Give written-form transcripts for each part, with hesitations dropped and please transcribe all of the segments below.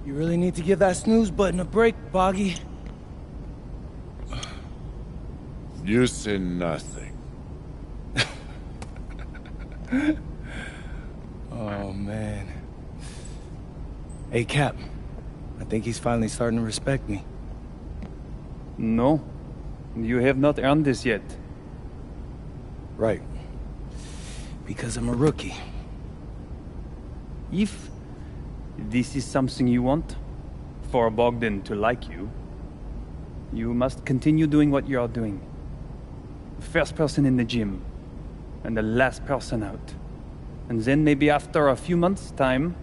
You really need to give that snooze button a break, Boggy. You say nothing. Oh, man. Hey, Cap. I think he's finally starting to respect me. No, you have not earned this yet. Right. Because I'm a rookie. If this is something you want, for Bogdan to like you, you must continue doing what you are doing. First person in the gym, and the last person out. And then maybe after a few months' time,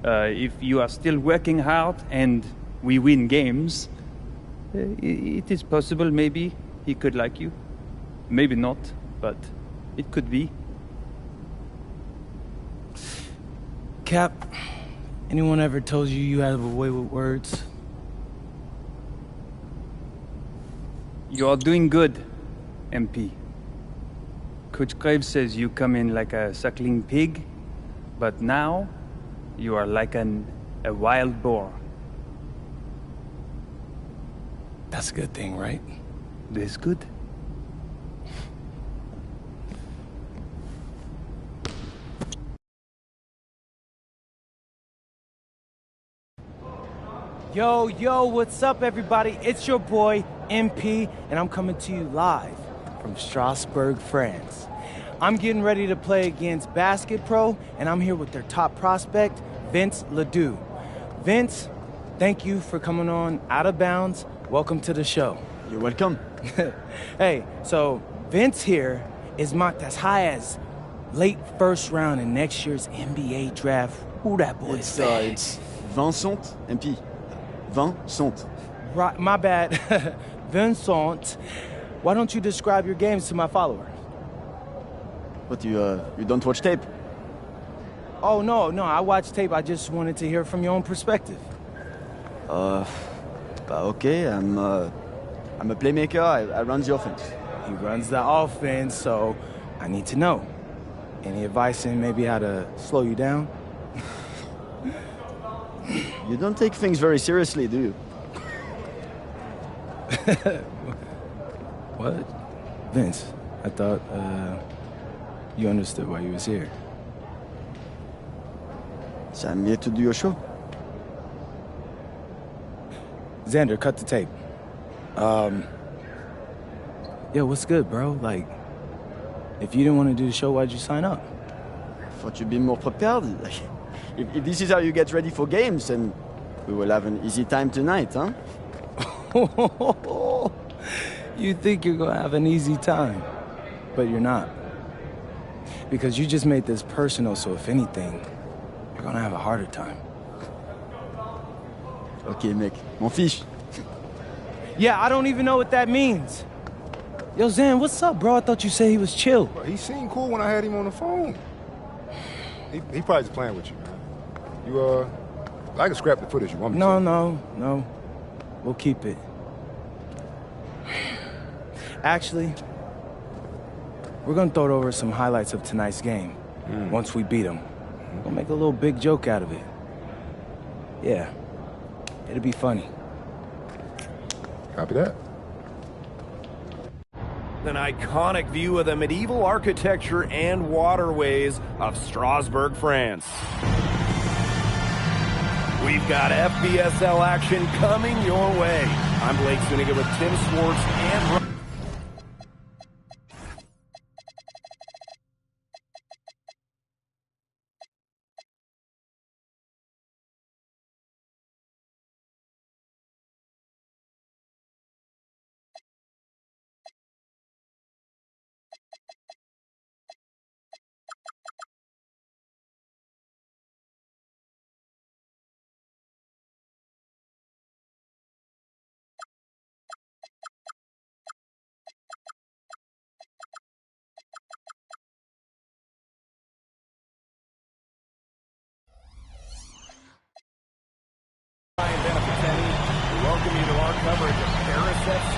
if you are still working hard and we win games, it is possible maybe he could like you. Maybe not, but it could be. Cap, anyone ever told you you have a way with words? You are doing good, MP. Coach Graves says you come in like a suckling pig, but now you are like a wild boar. That's a good thing, right? This good. Yo, what's up, everybody? It's your boy, MP, and I'm coming to you live from Strasbourg, France. I'm getting ready to play against Basket Pro, and I'm here with their top prospect, Vince Ledoux. Vince, thank you for coming on Out of Bounds. Welcome to the show. You're welcome. Hey, so Vince here is mocked as high as late first round in next year's NBA draft. Who that boy is? It's Vincent, MP. Vincent. Right, my bad. Vincent, why don't you describe your games to my follower? What, you don't watch tape? Oh, no, I watched tape. I just wanted to hear from your own perspective. Okay, I'm a playmaker, I run the offense. He runs the offense, so I need to know. Any advice in maybe how to slow you down? You don't take things very seriously, do you? What? Vince, I thought, you understood why you was here. So I'm here to do your show. Xander, cut the tape. Yo, what's good, bro? Like, if you didn't want to do the show, why'd you sign up? I thought you'd be more prepared. If this is how you get ready for games, then we will have an easy time tonight, huh? You think you're gonna have an easy time, but you're not. Because you just made this personal, so if anything, you're gonna have a harder time. Okay, mec. M'en fiche. Yeah, I don't even know what that means. Yo, Zan, what's up, bro? I thought you said he was chill. Bro, he seemed cool when I had him on the phone. He probably just playing with you, man. I can scrap the footage you want me to. No. We'll keep it. Actually, we're gonna throw it over some highlights of tonight's game. Once we beat them. We'll make a little big joke out of it. Yeah. It'll be funny. Copy that. An iconic view of the medieval architecture and waterways of Strasbourg, France. We've got FBSL action coming your way. I'm Blake Zuniga with Tim Swartz and welcome you to our coverage of Paris FC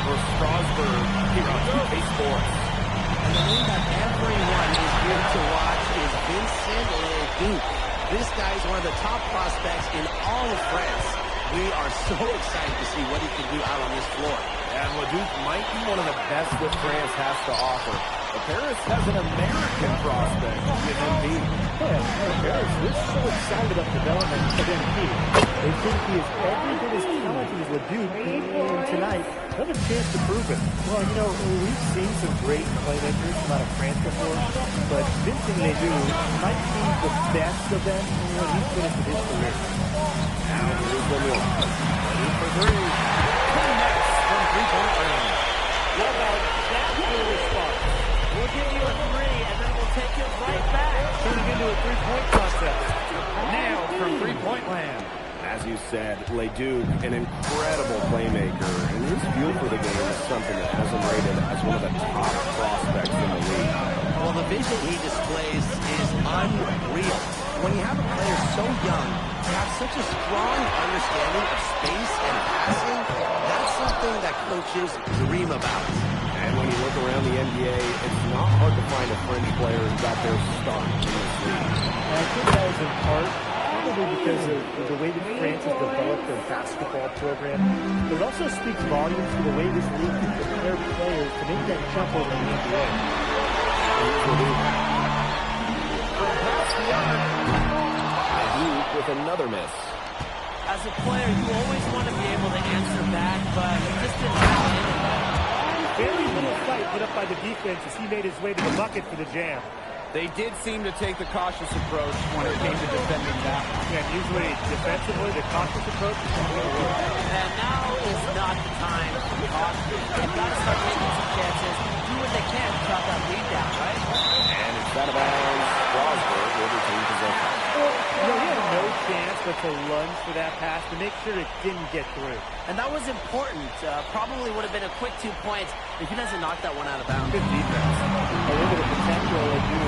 versus Strasbourg here on 2K Sports. And the name that everyone is here to watch is Vincent Ledoux. This guy is one of the top prospects in all of France. We are so excited to see what he can do out on this floor. And Ledoux might be one of the best that France has to offer. But Paris has an American prospect with MP. Paris, they're so excited about the development of MP. They think he is every bit as talented as Ledoux, and tonight, another chance to prove it. Well, you know, we've seen some great playmakers come out of France before, but Vincent Ledoux might be the best of them when he's finished with his career. Now here's the middle. Ready for three. Connects from three-point range. What about that cool response? We'll give you a three, and then we'll take it right back. Turning into a three-point contest. Nailed from three-point land. As you said, Ledoux, an incredible playmaker, and his feel for the game is something that has him rated as one of the top prospects in the league. Well, the vision he displays is unreal. When you have a player so young, to have such a strong understanding of space and passing, that's something that coaches dream about. And when you look around the NBA, it's not hard to find a French player who got their start in this league. And I think that is in part probably because of the way that France has developed their basketball program. But it also speaks volumes to the way this league can prepare players to make that jump over to the NBA. With another miss. As a player, you always want to be able to answer back, but he just didn't have it in him. Very little fight put up by the defense as he made his way to the bucket for the jam. They did seem to take the cautious approach when it came to defending that. Yeah, usually defensively, the cautious approach is going to work. And now is not the time to be cautious. They've got to start taking some chances, do what they can to drop that lead down, right? And it's out of bounds. Strasbourg will retain possession. You know, he had no chance but to lunge for that pass to make sure it didn't get through. And that was important. Probably would have been a quick 2 points if he doesn't knock that one out of bounds. Good defense. A little bit of potential like you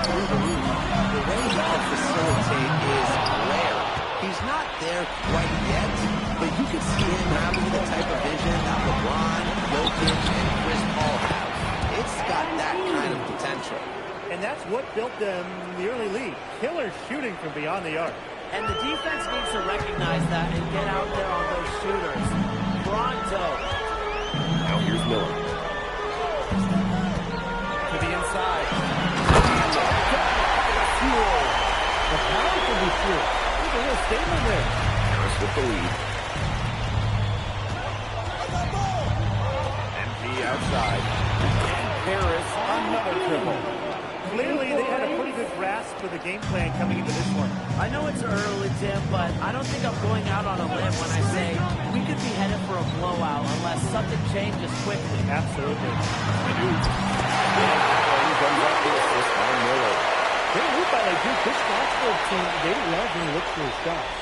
through the roof. The way he can facilitate is rare. He's not there quite yet, but you can see him having the type of vision that LeBron, Jokic, and Chris Paul have. It's got that kind of potential. And that's what built them the early lead. Killer shooting from beyond the arc. And the defense needs to recognize that and get out there on those shooters. Pronto. Now here's Miller. To the inside. Fuel. The power can be fuel. There's a real statement there. Harris with the lead. MP outside. And Harris another triple. Clearly, they had a pretty good grasp for the game plan coming into this one. I know it's early, Tim, but I don't think I'm going out on a limb when I say we could be headed for a blowout unless something changes quickly. Absolutely. Great move by Ledoux. This Strasbourg team, they love when he looks for his shots.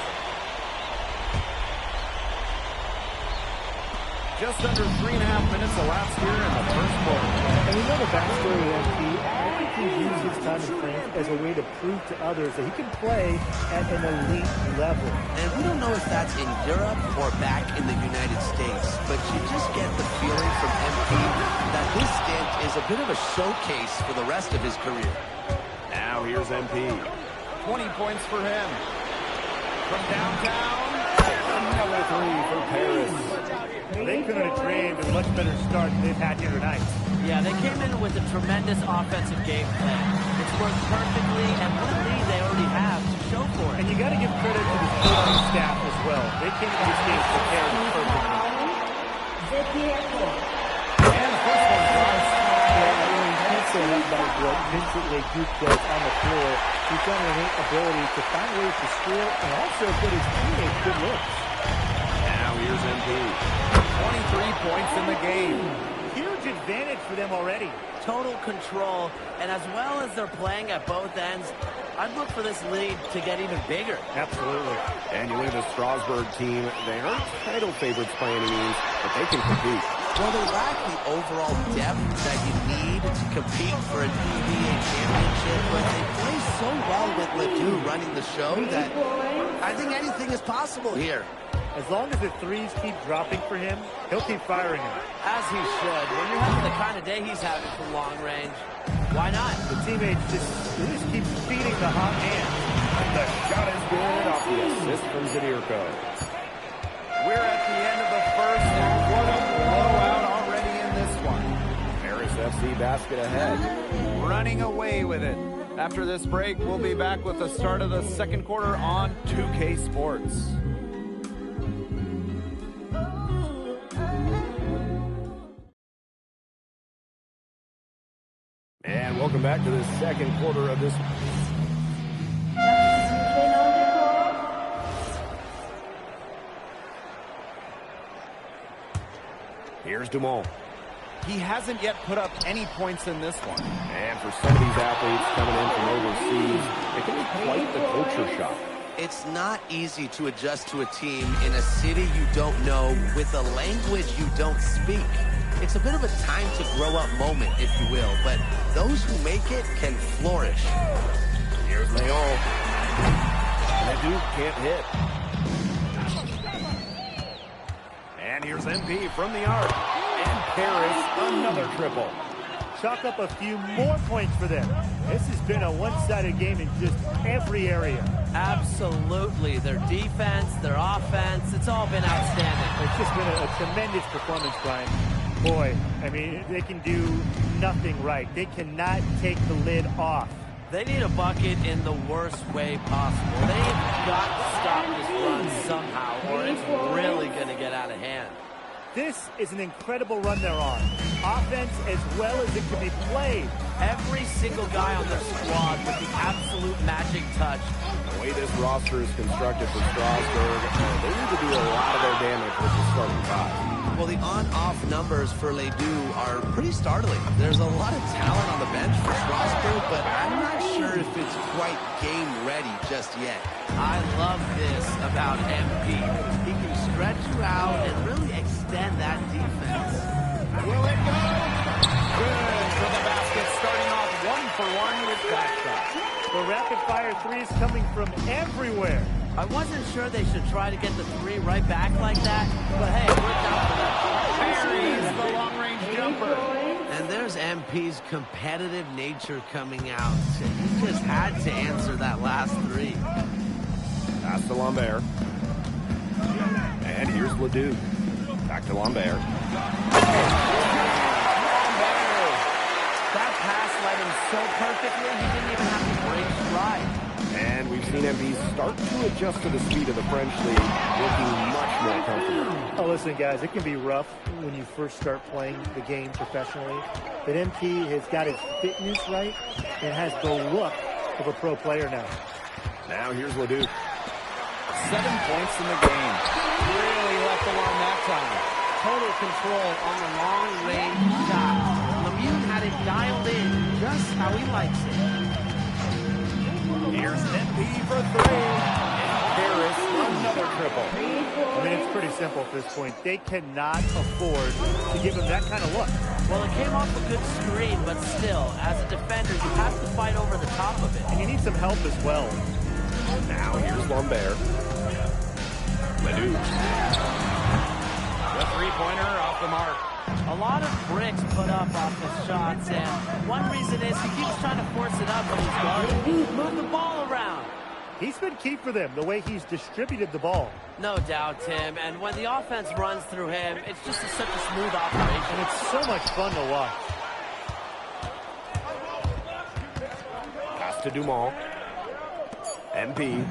Just under 3.5 minutes elapsed here in the first quarter. And we know the backstory of MP. I think he's used his time in France as a way to prove to others that he can play at an elite level. And we don't know if that's in Europe or back in the United States, but you just get the feeling from MP that this stint is a bit of a showcase for the rest of his career. Now here's MP. 20 points for him. From downtown, another three for Paris. They couldn't have dreamed of a much better start than they've had here tonight. Yeah, they came in with a tremendous offensive game plan. It's worked perfectly, and what a lead they already have to show for it. And you got to give credit to the coaching staff as well. They came to this game prepared perfectly. And this one drives. You can't say enough about what Vincent Ledoux does on the floor. He's got an innate ability to find ways to score and also put his teammates good looks. Now here's MP. 23 points in the game. Huge advantage for them already. Total control, and as well as they're playing at both ends, I'd look for this lead to get even bigger. Absolutely. And you look at the Strasbourg team, they aren't title favorites by any means, but they can compete. Well, they lack the overall depth that you need to compete for an EVA championship, but they play so well with Ledoux running the show that I think anything is possible here. As long as the threes keep dropping for him, he'll keep firing them. As he should. When you're having the kind of day he's having from long range, why not? The teammates just keep feeding the hot hand. And the shot is good off the assist from Zadirko. We're at the end of the first, and what a blowout already in this one. Paris FC basket ahead, running away with it. After this break, we'll be back with the start of the second quarter on 2K Sports. And welcome back to the second quarter of this. Here's Dumont. He hasn't yet put up any points in this one. And for some of these athletes coming in from overseas, it can be quite the culture shock. It's not easy to adjust to a team in a city you don't know with a language you don't speak. It's a bit of a time to grow up moment, if you will, but those who make it can flourish. Here's Leon. Leduc can't hit. And here's MP from the arc. And Paris, another triple. Chalk up a few more points for them. This has been a one-sided game in just every area. Absolutely. Their defense, their offense, it's all been outstanding. It's just been a tremendous performance, Brian. Boy, I mean, they can do nothing right. They cannot take the lid off. They need a bucket in the worst way possible. They've got to stop this run somehow, or it's really going to get out of hand. This is an incredible run they're on. Offense as well as it can be played. Every single guy on their squad with the absolute magic touch. The way this roster is constructed for Strasburg, they need to do a lot of their damage with the starting five. Well, the on-off numbers for Ledoux are pretty startling. There's a lot of talent on the bench for Strasburg, but I'm not sure if it's quite game ready just yet. I love this about MP. He can stretch you out and really extend that defense. Will it go? Good for the basket, starting off 1-for-1 with that shot. The rapid-fire threes coming from everywhere. I wasn't sure they should try to get the three right back like that, but hey, it worked out for them. Buries the long-range jumper. And there's MP's competitive nature coming out. He just had to answer that last three. Pass to Lambert. And here's Ledoux. Back to Lambert. That pass led him so perfectly, he didn't even have to break stride. And we've seen MP start to adjust to the speed of the French league, looking much more comfortable. Oh, listen, guys, it can be rough when you first start playing the game professionally. But MP has got his fitness right and has the look of a pro player now. Now here's Ledoux. 7 points in the game. Really left alone that time. Total control on the long-range shot. Lemieux had it dialed in just how he likes it. Here's MP for three. And Paris, another triple. I mean, it's pretty simple at this point. They cannot afford to give him that kind of look. Well, it came off a good screen, but still, as a defender, you have to fight over the top of it. And you need some help as well. Now here's Lambert. Ledoux. The three-pointer off the mark. A lot of bricks put up off his shots, and one reason is he keeps trying to force it up when he's guarded. Move the ball around. He's been key for them, the way he's distributed the ball. No doubt, Tim. And when the offense runs through him, it's just such a smooth operation. And it's so much fun to watch. Pass to Dumont. MP.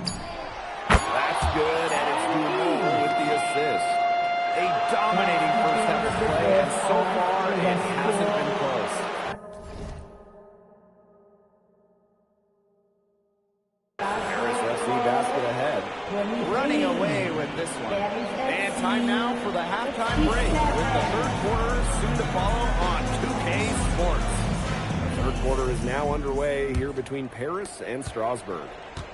That's good, and it's Dumont with the assist. A dominating first half of play, and so far it hasn't been close. Paris FC basket ahead. Running away with this one. And time now for the halftime break, with the third quarter soon to follow on 2K Sports. The third quarter is now underway here between Paris and Strasbourg.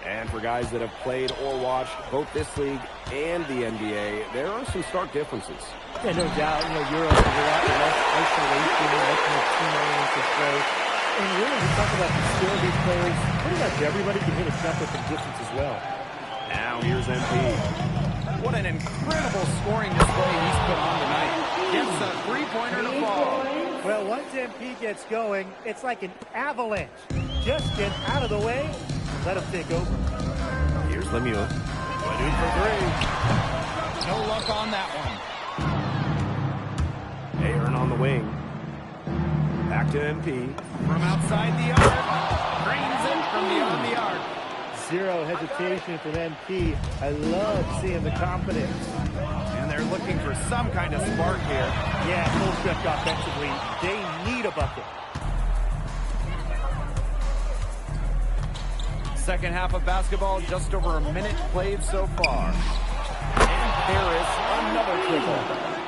And for guys that have played or watched both this league and the NBA, there are some stark differences. Yeah, no doubt. You know, Europe is a lot less isolation, much more team-oriented play. And really, we talk about the skill of these players. Pretty much everybody can hit a shot from distance as well. Now here's MP. What an incredible scoring display he's put on tonight. Gets a three-pointer to fall. Well, once MP gets going, it's like an avalanche. Just get out of the way and let him take over. Here's Lemieux. Leduc for three. No luck on that one. Aaron on the wing. Back to MP. From outside the arc. Drains it from beyond the arc. Zero hesitation from MP. I love seeing the confidence. And they're looking for some kind of spark here. Yeah, full stretch offensively. They need a bucket. Second half of basketball, just over a minute played so far. And Paris, another triple.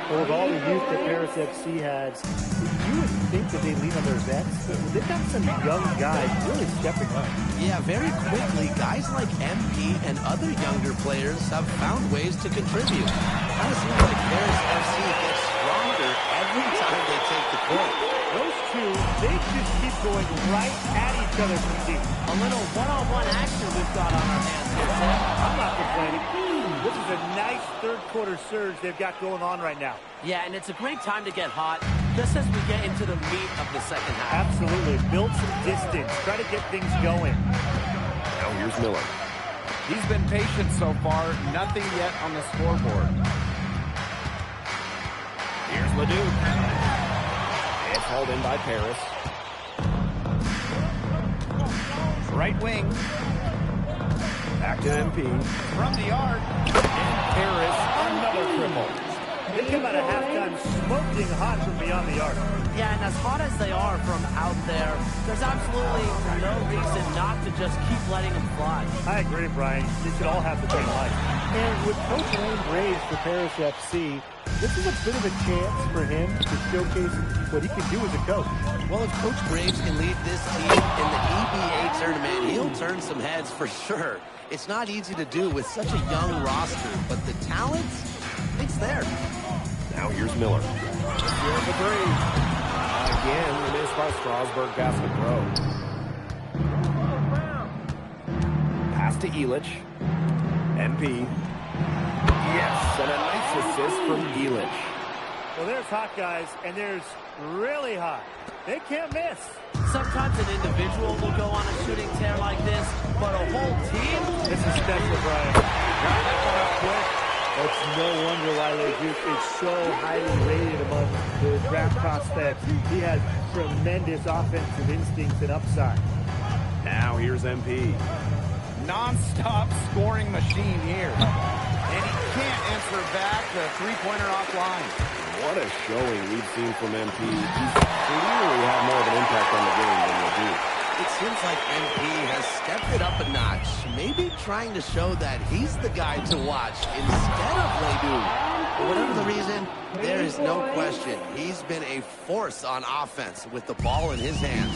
Well, with all the youth that Paris FC has, you would think that they lean on their vets, but they've got some young guys really stepping up. Yeah, very quickly, guys like MP and other younger players have found ways to contribute. Kind of seems like Paris FC gets stronger every time they take the court. Those two, they just keep going right at each other from deep. A little one-on-one action we've got on our hands here, Tim. I'm not complaining. This is a nice third-quarter surge they've got going on right now. Yeah, and it's a great time to get hot, just as we get into the meat of the second half. Absolutely. Build some distance. Try to get things going. Now here's Miller. He's been patient so far. Nothing yet on the scoreboard. Here's Leduc. It's hauled in by Paris. Right wing. Back to MP. From the arc. And Paris, another triple. They come out of halftime smoking hot from beyond the arc. Yeah, and as hot as they are from out there, there's absolutely no reason not to just keep letting them fly. I agree, Brian. They should all have the same life. And with Coach Wayne Graves for Paris FC, this is a bit of a chance for him to showcase what he can do as a coach. Well, if Coach Graves can lead this team in the EBA tournament, he'll turn some heads for sure. It's not easy to do with such a young roster, but the talent, it's there. Now here's Miller. Here for three. Again, it is by Strasburg Basket Pro. Pass to Elich. MP. Yes, and a nice assist from Elich. Well, there's hot guys, and there's really hot. They can't miss. Sometimes an individual will go on a shooting tear like this, but a whole team? This is special, Brian. Got that one up quick. It's no wonder why Leduc is so highly rated among the draft prospects. He has tremendous offensive instincts and upside. Now here's MP. Non-stop scoring machine here. And he can't answer back the three-pointer offline. What a showing we've seen from MP. He's clearly had more of an impact on the game than Leduc. It seems like MP has stepped it up a notch, maybe trying to show that he's the guy to watch instead of Leduc. For whatever the reason, there is no question he's been a force on offense with the ball in his hands.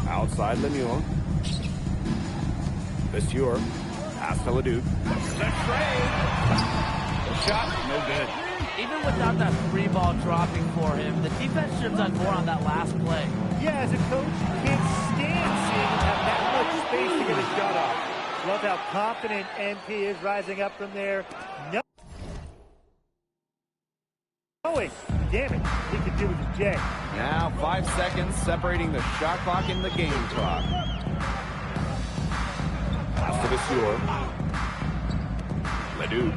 Outside Lemieux. Monsieur. Pass to Leduc. The trade. The shot, no good. Even without that free ball dropping for him, the defense should have done more on that last play. Yeah, as a coach, you can't stand seeing him have that much space to get a shot off. Love how confident MP is rising up from there. Knowing, damn it, he could do with the J. Now 5 seconds separating the shot clock and the game clock. Pass to Monsieur. Leduc.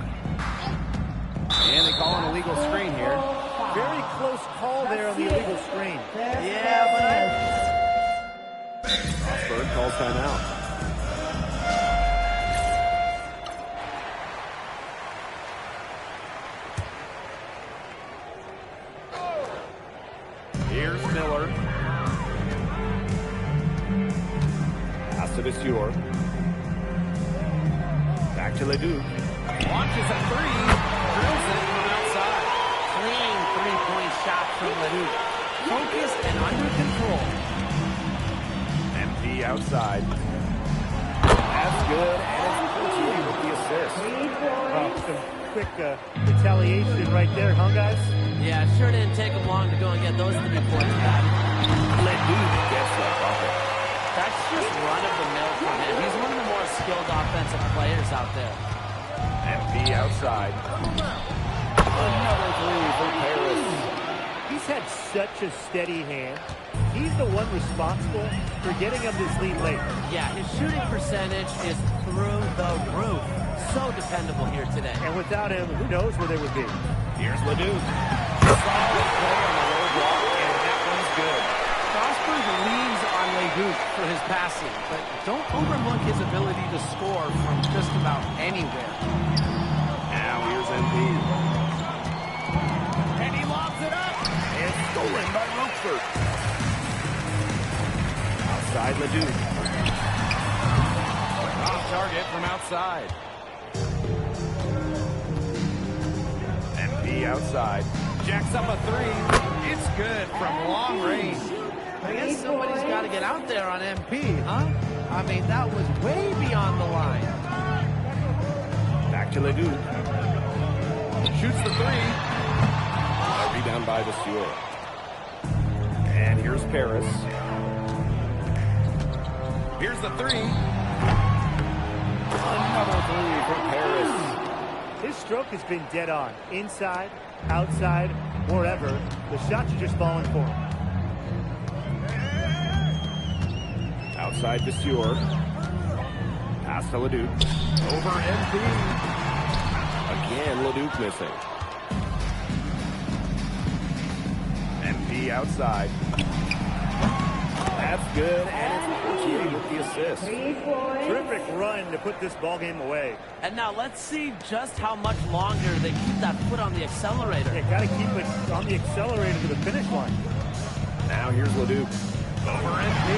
And they call an illegal screen here. Very close call there on the illegal screen. Yeah, but Strasburg calls timeout. Here's Miller. Pass to Monsieur. Back to Leduc. Launches a three. Drills it from outside. clean three-point shot from Leduc. Focused and under control. MP outside. That's good, and it's Courtier with the assist. Some quick retaliation right there, huh, guys? Yeah, it sure didn't take him long to go and get those 3 points back. Leduc gets a bucket. That's just run-of-the-mill for him. He's one of the more skilled offensive players out there. MP outside. Another three for Paris. He's had such a steady hand. He's the one responsible for getting him this lead late. Yeah, his shooting percentage is through the roof. So dependable here today. And without him, who knows where they would be. Here's Ledoux. Solid play on the low block, and that one's good. Strasburg leans on Leduc for his passing, but don't overlook his ability to score from just about anywhere. Now here's MP. And he lobs it up. And stolen by Rochford. Outside Ledoux. Off target from outside. MP outside. Jacks up a three. It's good from long range. I guess somebody's got to get out there on MP, huh? I mean, that was way beyond the line. Back to Ledoux. Shoots the three. A rebound by Vasseur. And here's Paris. Here's the three. Another three from Paris. His stroke has been dead on. Inside, outside, wherever. The shots are just falling for him. Outside Vasseur. Pass to Ledoux. Over MP. Again, Ledoux missing. MP outside. That's good, and it's Portier with the assist. Terrific run to put this ball game away. And now let's see just how much longer they keep that foot on the accelerator. They got to keep it on the accelerator to the finish line. Now here's Ledoux. Over MP.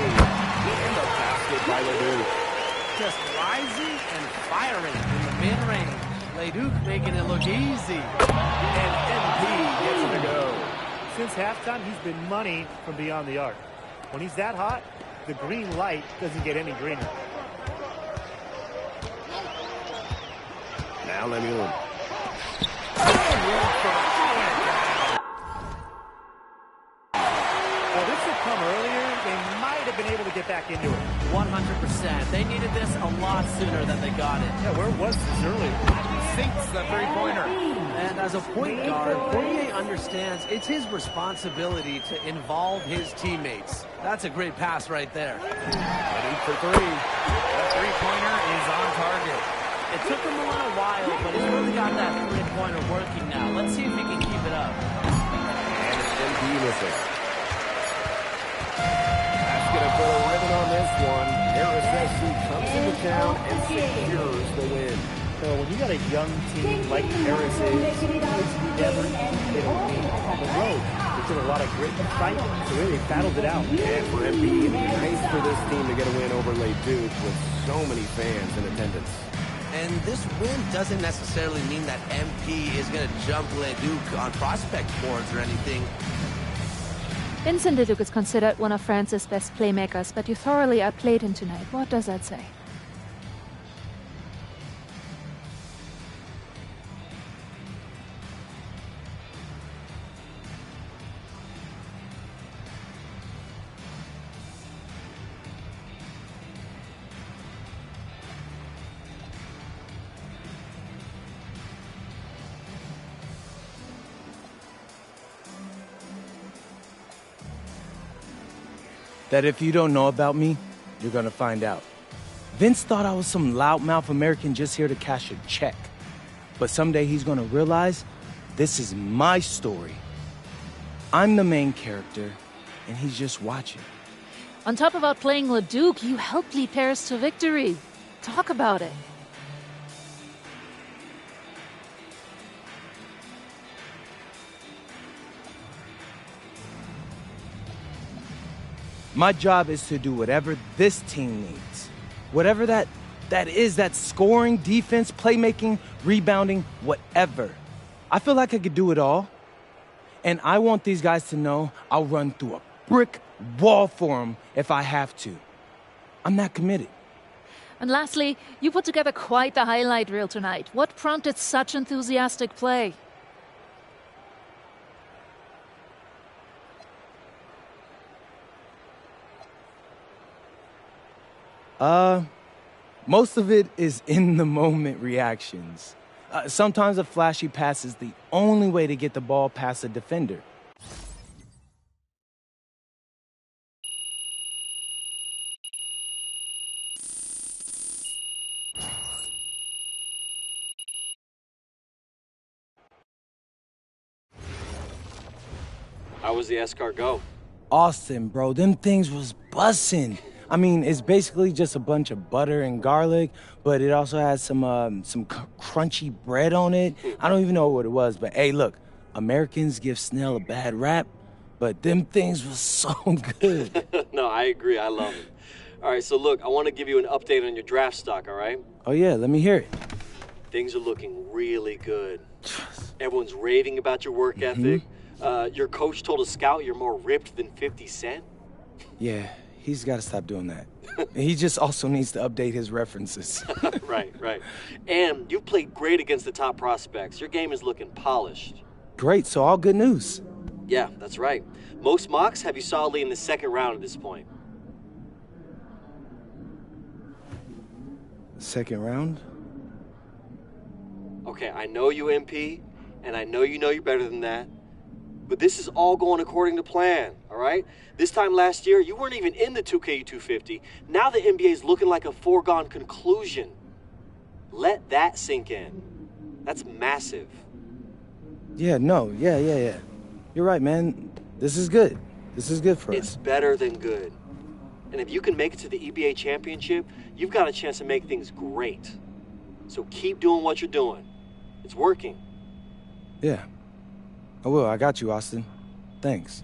And a basket by Ledoux. Just rising and firing in the mid-range. Leduc making it look easy. And MP gets it to go. Since halftime, he's been money from beyond the arc. When he's that hot, the green light doesn't get any greener. Now Lemoun. Well, this had come earlier. They might have been able to get back into it. 100%. They needed this a lot sooner than they got it. Yeah, where was this earlier? Sinks the three-pointer. And as a point guard, Fournier understands it's his responsibility to involve his teammates. That's a great pass right there. Ledoux for three. The three-pointer is on target. It took him a little while, but he's really got that three-pointer working now. Let's see if he can keep it up. And it's MP missing. That's going to put a ribbon on this one. Harris SC comes into town and secures the win. So when you got a young team like Harris is, it's never easy to win. On the road, it took a lot of grit and fight, so really they battled it out. And for MP, nice for this team to get a win over Leduc with so many fans in attendance. And this win doesn't necessarily mean that MP is going to jump Leduc on prospect boards or anything. Vincent Leduc is considered one of France's best playmakers, but you thoroughly outplayed him tonight. What does that say? That if you don't know about me, you're gonna find out. Vince thought I was some loudmouth American just here to cash a check. But someday he's gonna realize this is my story. I'm the main character, and he's just watching. On top of outplaying Leduc, you helped lead Paris to victory. Talk about it. My job is to do whatever this team needs. Whatever that is, that scoring, defense, playmaking, rebounding, whatever. I feel like I could do it all. And I want these guys to know I'll run through a brick wall for them if I have to. I'm that committed. And lastly, you put together quite the highlight reel tonight. What prompted such enthusiastic play? Most of it is in-the-moment reactions. Sometimes a flashy pass is the only way to get the ball past a defender. How was the escargot? Austin, bro, them things was bussin'. I mean, it's basically just a bunch of butter and garlic, but it also has some crunchy bread on it. I don't even know what it was, but hey, look, Americans give Snell a bad rap, but them things was so good. No, I agree. I love it. All right, so look, I want to give you an update on your draft stock, all right? Oh, yeah, let me hear it. Things are looking really good. Everyone's raving about your work ethic. Your coach told a scout you're more ripped than 50 Cent. Yeah, he's got to stop doing that. He just also needs to update his references. Right. And you've played great against the top prospects. Your game is looking polished. Great, so all good news. Yeah, that's right. Most mocks have you solidly in the second round at this point. Second round? Okay, I know you, MP, and I know you're better than that. But this is all going according to plan, all right? This time last year, you weren't even in the 2K 250. Now the NBA is looking like a foregone conclusion. Let that sink in. That's massive. Yeah. You're right, man. This is good. This is good for us. It's better than good. And if you can make it to the EBA championship, you've got a chance to make things great. So keep doing what you're doing. It's working. Yeah. I will. I got you, Austin. Thanks.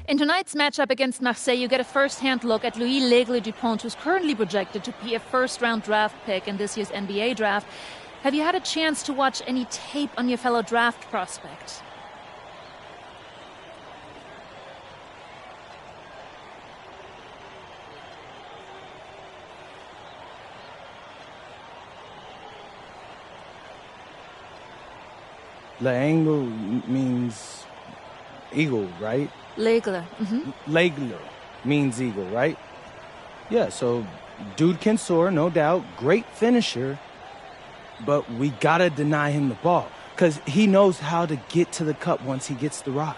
In tonight's matchup against Marseille, you get a first-hand look at Louis L'Aigle Dupont, who's currently projected to be a first-round draft pick in this year's NBA draft. Have you had a chance to watch any tape on your fellow draft prospect? L'Aigle means eagle, right? L'Aigle. L'Aigle means eagle, right? Yeah, so dude can soar, no doubt. Great finisher. But we gotta deny him the ball, because he knows how to get to the cup once he gets the rock.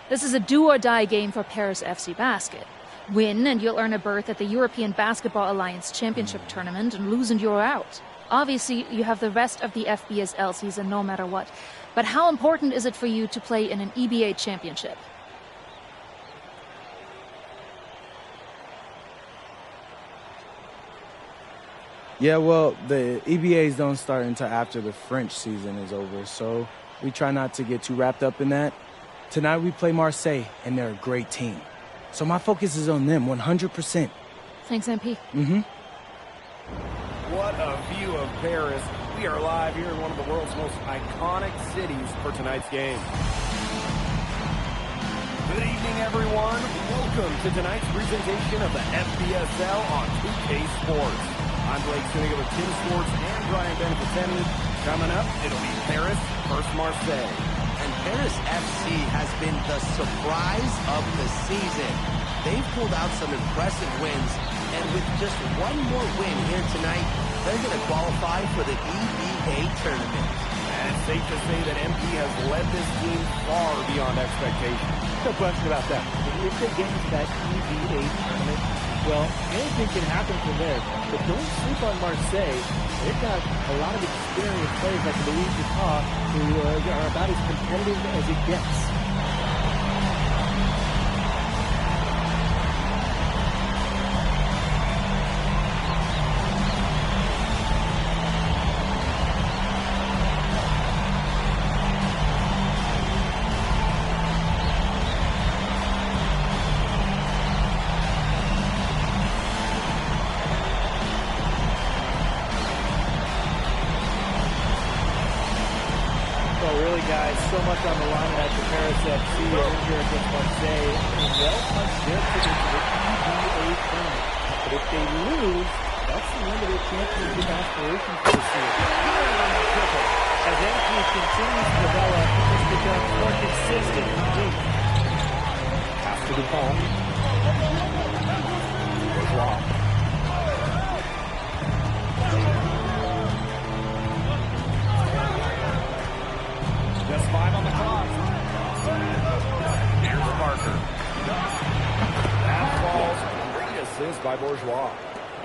This is a do-or-die game for Paris FC Basket. Win and you'll earn a berth at the European Basketball Alliance Championship Tournament, and lose and you're out. Obviously, you have the rest of the FBSL season no matter what. But how important is it for you to play in an EBA championship? Yeah, well, the EBAs don't start until after the French season is over, so we try not to get too wrapped up in that. Tonight we play Marseille, and they're a great team. So my focus is on them, 100%. Thanks, MP. What a view of Paris. We are live here in one of the world's most iconic cities for tonight's game. Good evening, everyone. Welcome to tonight's presentation of the FBSL on 2K Sports. I'm Blake Suniga with Tim Sports and Brian Benefitemi. Coming up, it'll be Paris versus Marseille. And Paris FC has been the surprise of the season. They've pulled out some impressive wins And with just one more win here tonight, they're going to qualify for the EVA tournament. And it's safe to say that MP has led this team far beyond expectations. No question about that. If they get into that EVA tournament, well, anything can happen from there. But don't sleep on Marseille. They've got a lot of experienced players like Louis Dupont who are about as competitive as it gets. So much on the line at the Paris FC over here against Marseille. Well, punch their ticket to the EVA tournament. But if they lose, that's the end of their championship aspirations for the season. Here on the triple, as MP continues to develop, it's become more consistent. Pass to Dupont. Bourgeois. Just 5 on the clock. Here's Parker. That falls. Great assist by Bourgeois.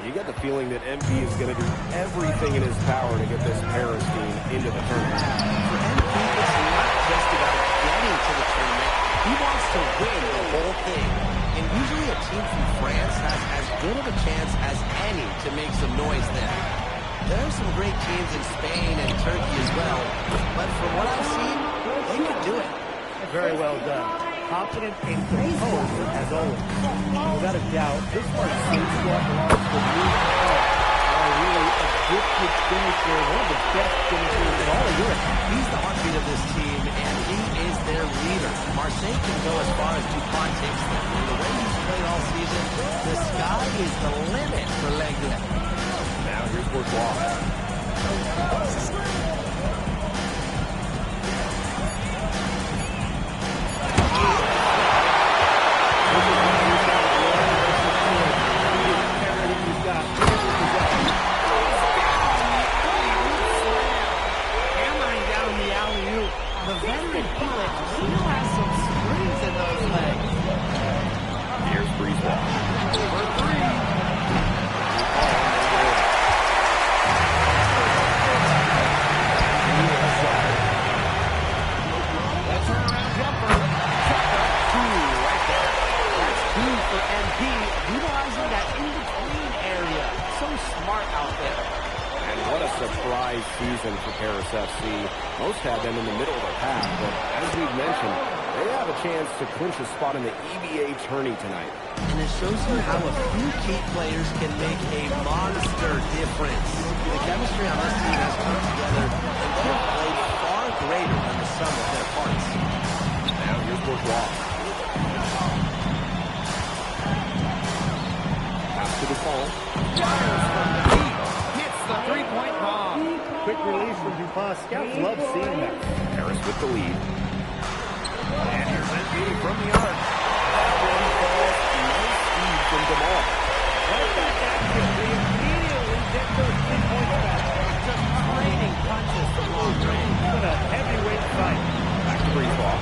You get the feeling that MP is going to do everything in his power to get this Paris team into the tournament. For MP, it's not just about getting to the tournament. He wants to win the whole thing. And usually a team from France has as good of a chance as any to make some noise there. There are some great teams in Spain and Turkey as well, but from what I've seen, they could do it. Very well done. Confident and composed as always. Without a doubt, this Marseille squad belongs to Louis Dupont. Really a gifted finisher, one of the best finishers in all of Europe. He's the heartbeat of this team, and he is their leader. Marseille can go as far as Dupont takes them. And the way he's played all season, the sky is the limit for L'Aigle. Now here's Bourgeois. Hammering down the alley-oop. The veteran Felix still has some springs in those legs. Here's Brisebois. For 3. Utilizing that in-between area. So smart out there. And what a surprise season for Paris FC. Most had them in the middle of the pack, but as we've mentioned, they have a chance to clinch a spot in the EVA tourney tonight. And it shows you how a few key players can make a monster difference. The chemistry on this team has come together, and they have played far greater than the sum of their parts. Now here's Bourgeois. To the ball. Fires from the deep. Hits the three-point bomb. Quick release from Dupont. Scouts love seeing that. Paris with the lead. And here's MP from the arc. That one falls. Nice speed from DeMar. Right back action. They immediately get those 3 points back. Just trading punches from long range. What a heavyweight fight. Back to Brisebois.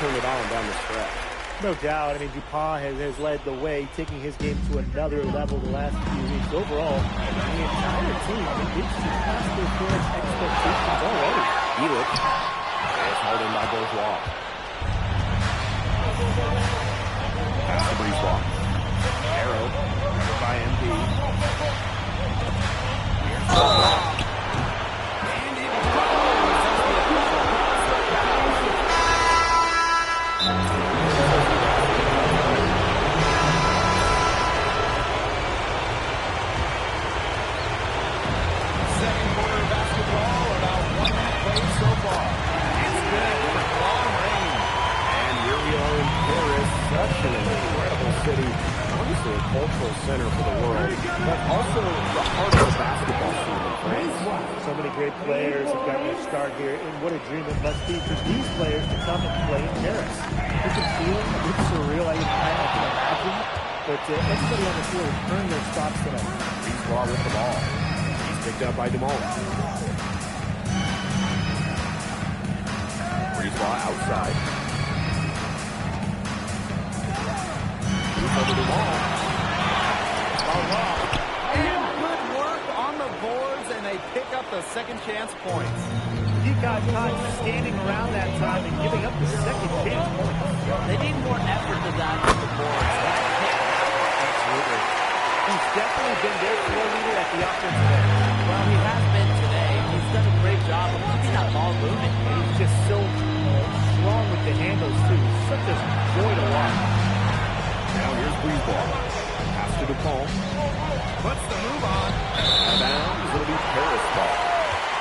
Turn it on down the stretch. No doubt. I mean, Dupont has led the way, taking his game to another level the last few weeks. Overall, the entire team, I mean, it's surpassed their fans' expectations already. Elip is held in by Bourgeois. Pass to Brisebois. Arrow by MP. Here's Bourgeois. And it goes as the official calls the foul. Second quarter of basketball, about 1 minute played so far. It's good for long range. And here we are in Paris. such an incredible city. Obviously a cultural center for the world, but also the heart of the basketball scene in France. So many great players have gotten their start here, and what a dream it must be for these players to come and play in Paris. You can feel it. It's surreal. I can imagine. But everybody on the field has earned their spots tonight. Brisebois with the ball. He's picked up by Dumont. Brisebois outside. Moves over Dumont. And good work on the boards, and they pick up the second chance points. He got caught standing around that time and giving up the second chance points. They need more effort than that on the boards. Absolutely. He's definitely been their floor leader at the offensive end. Well, he has been today. He's done a great job of keeping that ball moving. And he's just so strong with the handles, too. Such a joy to watch. Now here's Brisebois. Pass to DuPont. Puts the move on. Out of bounds. It'll be Paris ball.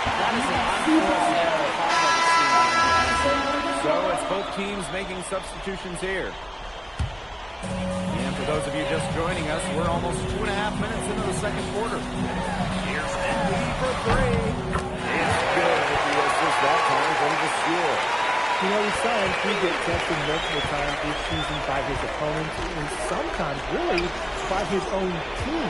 That is an unforced error if I've ever seen one. So it's both teams making substitutions here. And for those of you just joining us, we're almost 2.5 minutes into the second quarter. Here's Andy for three. It's good. He assist that time from the score. You know, we saw him get tested multiple times this season by his opponents, and sometimes, really, by his own team.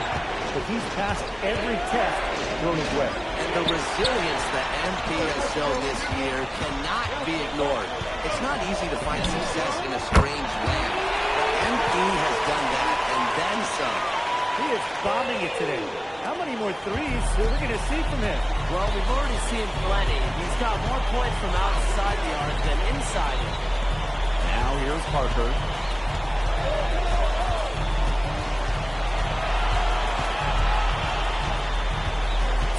But he's passed every test thrown his way. And the resilience that MP has shown this year cannot be ignored. It's not easy to find success in a strange land. But MP has done that and then some. He is bombing it today. How many more threes are we going to see from him? Well, we've already seen plenty. He's got more points from outside the arc than inside it. Now here's Parker.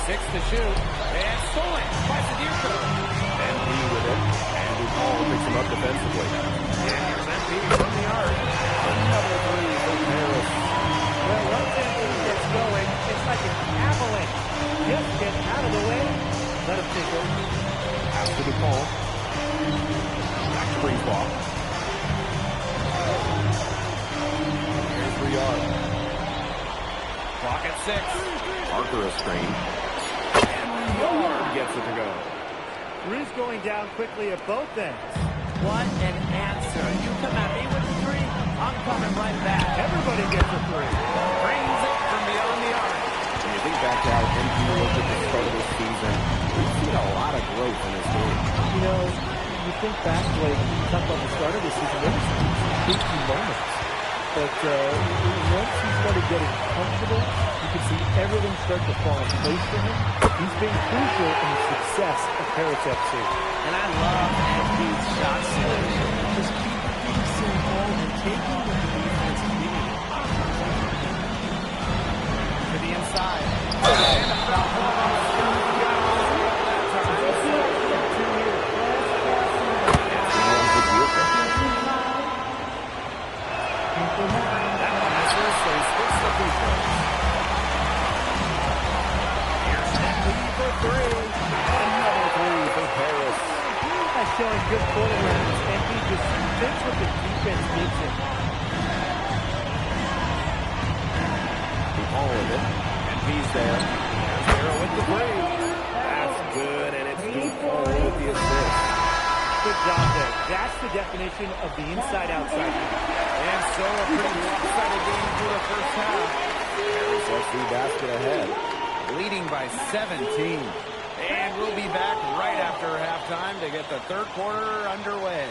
6 to shoot. And stolen by Sadiku. MP with it. And DuPont picks him up defensively. And here's MP from the arc. Another three from Paris. Well, once MP gets going, it's like an avalanche. Just get out of the way. Let him take over. Pass to DuPont. Back to Brisebois. Here's Briard. Clock at 6. Parker a screen. And Yard gets it to go. Ruiz going down quickly at both ends. What an answer. You come at me with a three, I'm coming right back. Everybody gets a three. Brings it from beyond the arc. When you think back to how MP looked at the start of this season, we've seen a lot of growth in his game. You know, you think back, like, you talk about the start of the season, there were some peaky moments. But once he started getting comfortable, you could see everything start to fall in place for him. He's been crucial in the success of Paris FC. And I love MP's shot selection. Just keep things simple and taking what the defense needs. To the inside. And a foul ball on the shot. That one misses, so he splits the free throws. Here's MP for three. Another three for Paris. He's showing good court awareness, and he just fits what the defense needs him. DuPont with it. MP's there. There's Harrell with the three. That's good, and it's DuPont with the assist. Good job there. That's the definition of the inside-outside game. And so a pretty lopsided game through the first half. Paris FC basket ahead. Leading by 17. And we'll be back right after halftime to get the third quarter underway.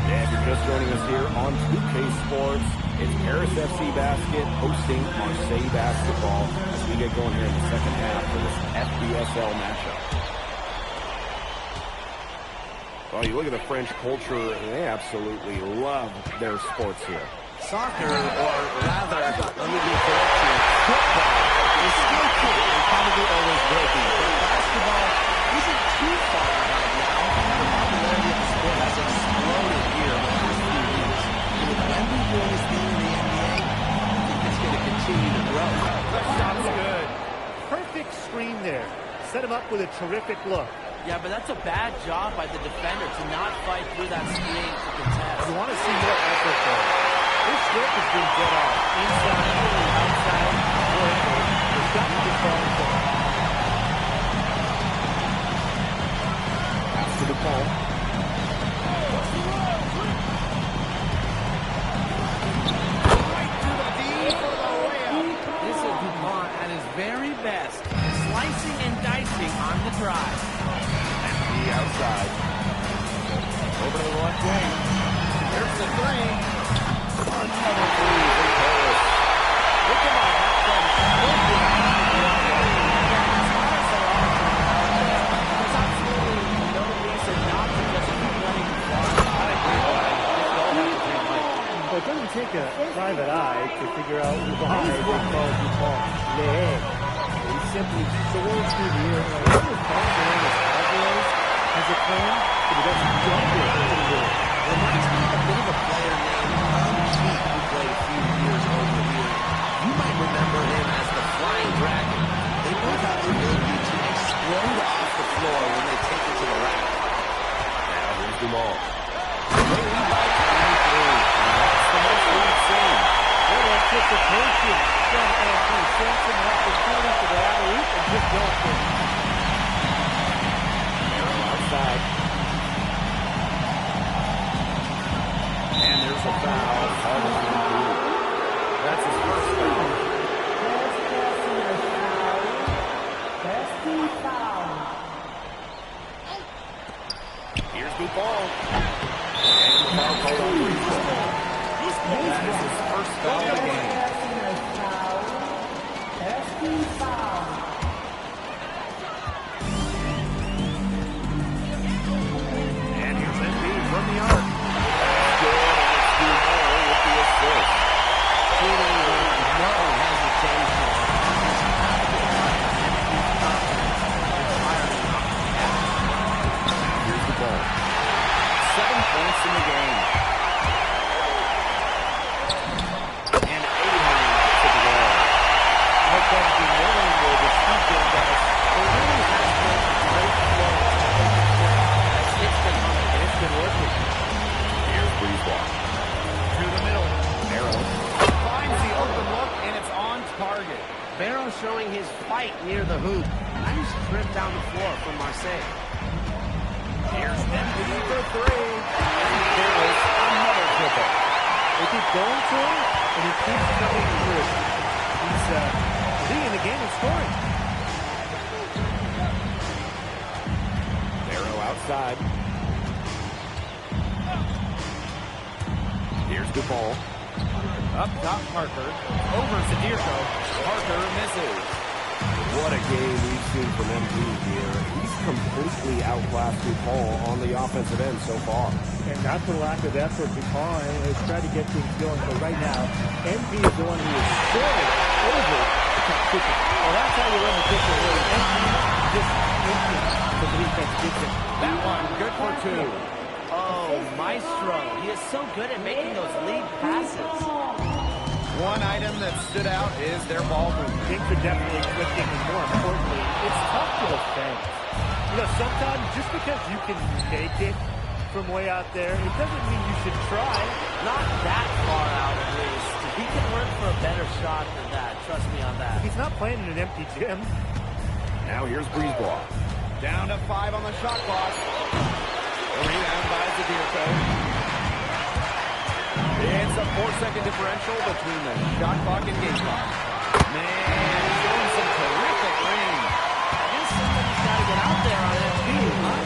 And if you're just joining us here on 2K Sports, it's Paris FC Basket hosting Marseille Basketball as we get going here in the second half for this FBSL matchup. Well, you look at the French culture, and they absolutely love their sports here. Soccer, or rather, let me be correct here, football is still cool and probably always will be. But basketball isn't too far behind now. The popularity of the sport has exploded here in the first few years. And with Wemby doing his thing in the NBA, I think it's going to continue to grow. The shot's good. Perfect screen there. Set him up with a terrific look. Yeah, but that's a bad job by the defender to not fight through that screen to contest. You want to see more effort there. This strip has been dead on. Inside, outside, wherever. There's got to be falling for. Pass to the ball. Right to the D for the layup. This is DuPont at his very best. Slicing and dicing on the drive. The outside. Over to the left wing. Here's the three. Another three for Paris. Look at that. There's absolutely no reason not to just keep letting him fly. I agree, but I just don't have the green light. Well, it doesn't take a private eye to figure out why they call DuPont Le Egg. He simply soars through the air. Now, he was calling his Alvarez as a claim, but he doesn't jump it through the air. Reminds me a bit of a player named Cheek who played a few years over here. You might remember him as the Flying Dragon. They both have the ability to explode off the floor when they take it to the rack. Now here's Dumal. Leading by 23. That's the most we've seen. What anticipation from Anthony Simpson, an opportunity for the alley-oop and just don't fit. Outside. And there's a foul. That's his first foul. Here's DuPont. And the foul called on Breezeball. That is his first foul of the game. And here's Embiid from the arc. Good, and it's Dumal with the assist. Shooting with no hesitation. Here's the ball. 7 points in the game. And 8 to the ball. How come the willing where the speed game guys, they really have been great flow. It's been humming, and it's been working. Here's Breezeball. Through the middle. Barrow finds the open look, and it's on target. Barrow showing his fight near the hoop. Nice trip down the floor from Marseille. Here's Embiid for three. And there is another triple. They keep going to him, and he keeps coming through. He's leading the game and scoring. Barrow outside. Here's DuPont. Up top, Parker. Over Zadirko. Parker misses. What a game we've seen from MP here. He's completely outclassed DuPont on the offensive end so far. And not for lack of effort, DuPont has tried to get things going, but right now, MP is the one who is scoring over the competition. Well, that's how you run the picture, really. MP just empty the defense gets it. That one, good for two. Oh, Maestro. He is so good at making those lead passes. One item that stood out is their ball movement. Things are definitely clicking, and more importantly, it's tough to defend. You know, sometimes just because you can make it from way out there, it doesn't mean you should try. Not that far out, at least. He can work for a better shot than that. Trust me on that. He's not playing in an empty gym. Now here's Breezeball. Down to 5 on the shot clock. Rebound by Zadirko. It's a 4-second differential between the shot clock and game clock. Man, showing some terrific range. I guess somebody's got to get out there on MP, huh?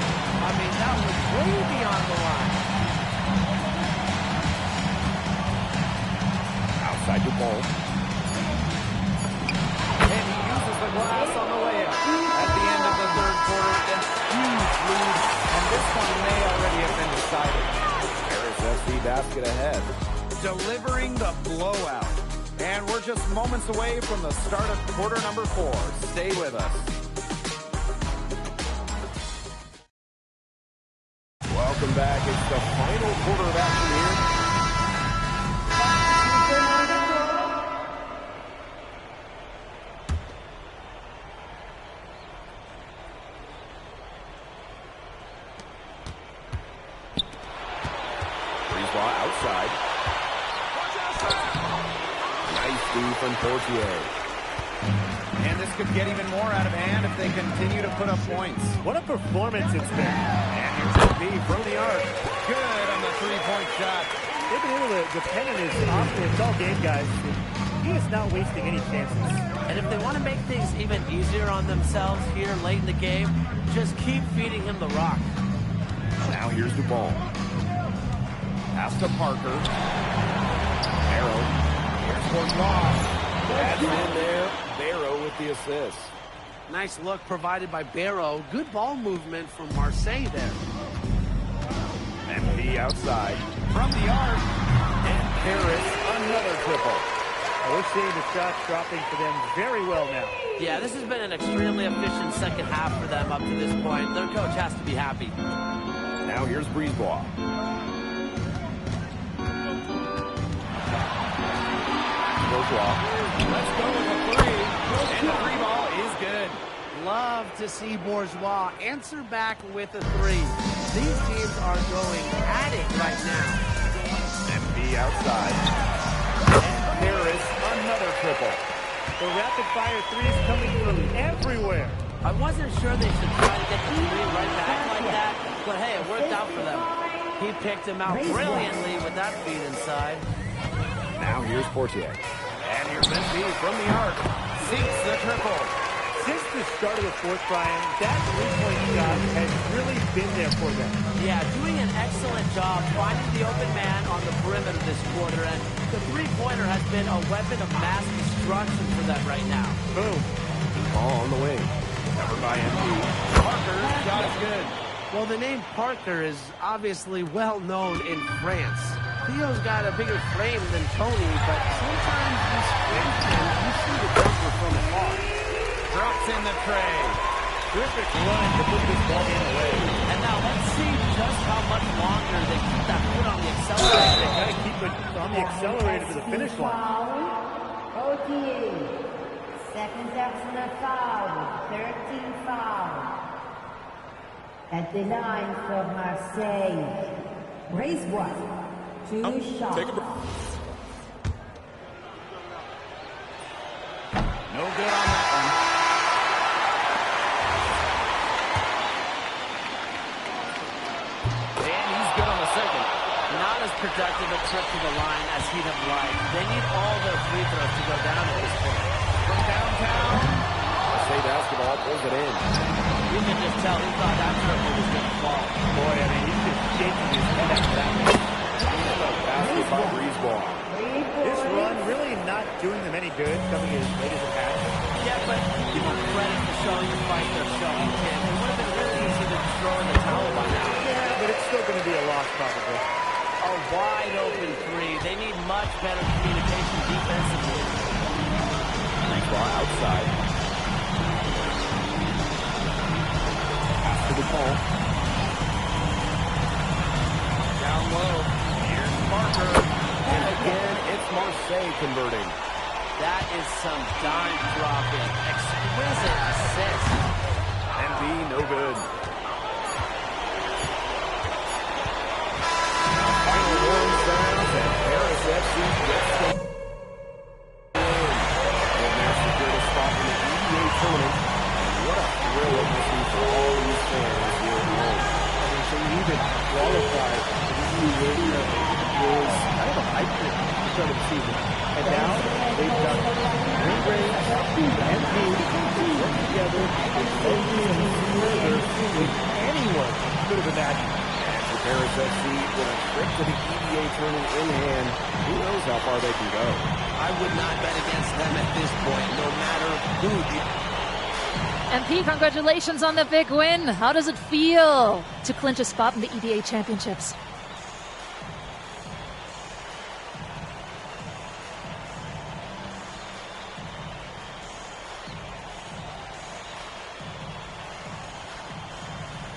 I mean, that was way beyond the line. Outside DuPont. And he uses the glass on the layup. At the end of the third quarter, a huge lead, and this one may already have been decided. Paris FC basket ahead. Delivering the blowout. And we're just moments away from the start of quarter number 4. Stay with us. Welcome back. It's the final quarter of action here. Outside. Nice D from Portier. And this could get even more out of hand if they continue to put up points. What a performance it's been. And here's the B from the arc. Good on the three-point shot. They've been able to depend on his offense all game, guys. He is not wasting any chances. And if they want to make things even easier on themselves here late in the game, just keep feeding him the rock. Now here's the ball. Pass to Parker. Barrow. Here's Bourgeois. That's in there. Barrow with the assist. Nice look provided by Barrow. Good ball movement from Marseille there. MP outside. From the arc. And Paris, another triple. We're seeing the shots dropping for them very well now. Yeah, this has been an extremely efficient second half for them up to this point. Their coach has to be happy. Now here's Brisebois. Let's go with a three. And the three ball is good. Love to see Bourgeois answer back with a three. These teams are going at it right now. MP outside. And Paris, another triple. The rapid-fire threes coming from everywhere. I wasn't sure they should try to get the three right back like that, but hey, it worked out for them. He picked him out brilliantly with that feed inside. Now here's Portier. And here's MP from the arc. Sinks the triple. Since the start of the fourth, Brian, that three-point shot has really been there for them. Yeah, doing an excellent job finding the open man on the perimeter this quarter, and the three-pointer has been a weapon of mass destruction for them right now. Boom. Ball on the wing. Covered by MP. Parker, shot is good. Well, the name Parker is obviously well known in France. Theo's got a bigger frame than Tony, but sometimes you sprint and you see the jumper from afar. Drops in the tray. Terrific run to put this ball in the way. And now let's see just how much longer they keep that foot on the accelerator. They got to keep it on the accelerator to the finish line. 48 seconds after the foul, 13 foul. At the line for Marseille, raise one, two shots. Take a break. No good on that one. And he's good on the second. Not as productive a trip to the line as he'd have liked. They need all their free throws to go down at this point. From downtown. Marseille basketball pulls it in. You can just tell he thought that triple was going to fall. Boy, I mean, he's just shaking his head after that one. Basket by Brisebois. This run really not doing them any good, coming as late as it has. Yeah, but give them credit for showing the fight they're showing, Tim. It would have been really easy to throw in the towel by now. Yeah, but it's still going to be a loss, probably. A wide open three. They need much better communication defensively. Brisebois outside. Pass to the ball. Down low. Here's Parker. And again, it's Marseille converting. That is some dime dropping. Exquisite assist. MP, no good. Final horn sounds, and Paris FC gets the win. They've now secured a spot in the EDA tournament. What a thrill it must be for all these fans here at home. So you even qualify for the EDA tournament was kind of a hype trip at the start of the season. And now they've done Green Rays, MP, work together, and focus and further with anyone could have imagined. For Paris FC, with a trip to the EDA tournament in hand, who knows how far they can go. I would not bet against them at this point, no matter who the... MP, congratulations on the big win. How does it feel to clinch a spot in the EDA Championships?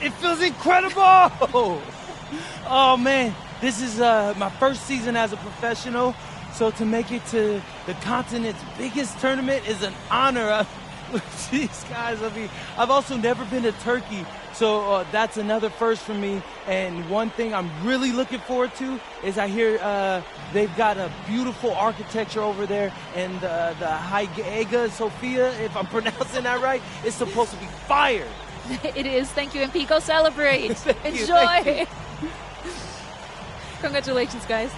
It feels incredible! Oh man, this is my first season as a professional, so to make it to the continent's biggest tournament is an honor. Jeez, guys, I mean, I've also never been to Turkey, so that's another first for me. And one thing I'm really looking forward to is I hear they've got a beautiful architecture over there, and the Hagia Sophia, if I'm pronouncing that right, is supposed to be fire. It is. Thank you, MP. Go celebrate. Enjoy. Thank you. Congratulations, guys.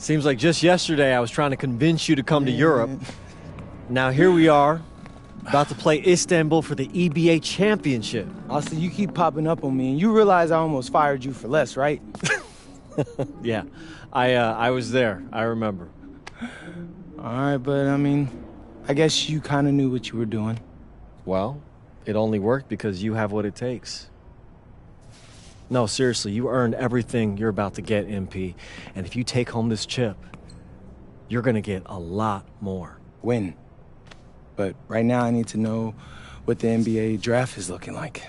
Seems like just yesterday I was trying to convince you to come to Europe. Now here we are, about to play Istanbul for the EBA Championship. Austin, you keep popping up on me, and you realize I almost fired you for less, right? Yeah, I was there. I remember. All right, but I mean, I guess you kind of knew what you were doing. Well, it only worked because you have what it takes. No, seriously, you earned everything you're about to get, MP. And if you take home this chip, you're gonna get a lot more. Win. But right now I need to know what the NBA draft is looking like.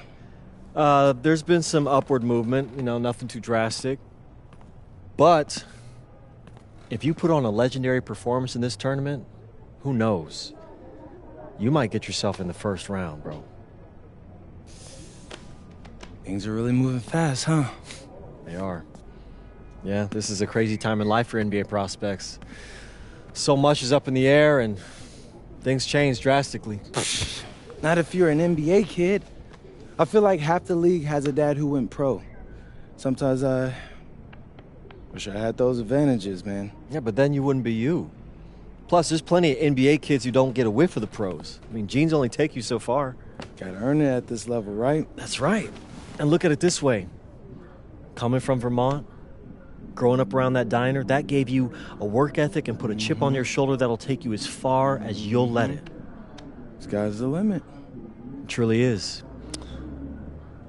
There's been some upward movement, you know, nothing too drastic. But if you put on a legendary performance in this tournament, who knows? You might get yourself in the first round, bro. Things are really moving fast, huh? They are. Yeah, this is a crazy time in life for NBA prospects. So much is up in the air and things change drastically. Not if you're an NBA kid. I feel like half the league has a dad who went pro. Sometimes I wish I had those advantages, man. Yeah, but then you wouldn't be you. Plus, there's plenty of NBA kids who don't get a whiff of the pros. I mean, genes only take you so far. Gotta earn it at this level, right? That's right. And look at it this way. Coming from Vermont, growing up around that diner, that gave you a work ethic and put a chip on your shoulder that'll take you as far as you'll let it. Sky's the limit. It truly is.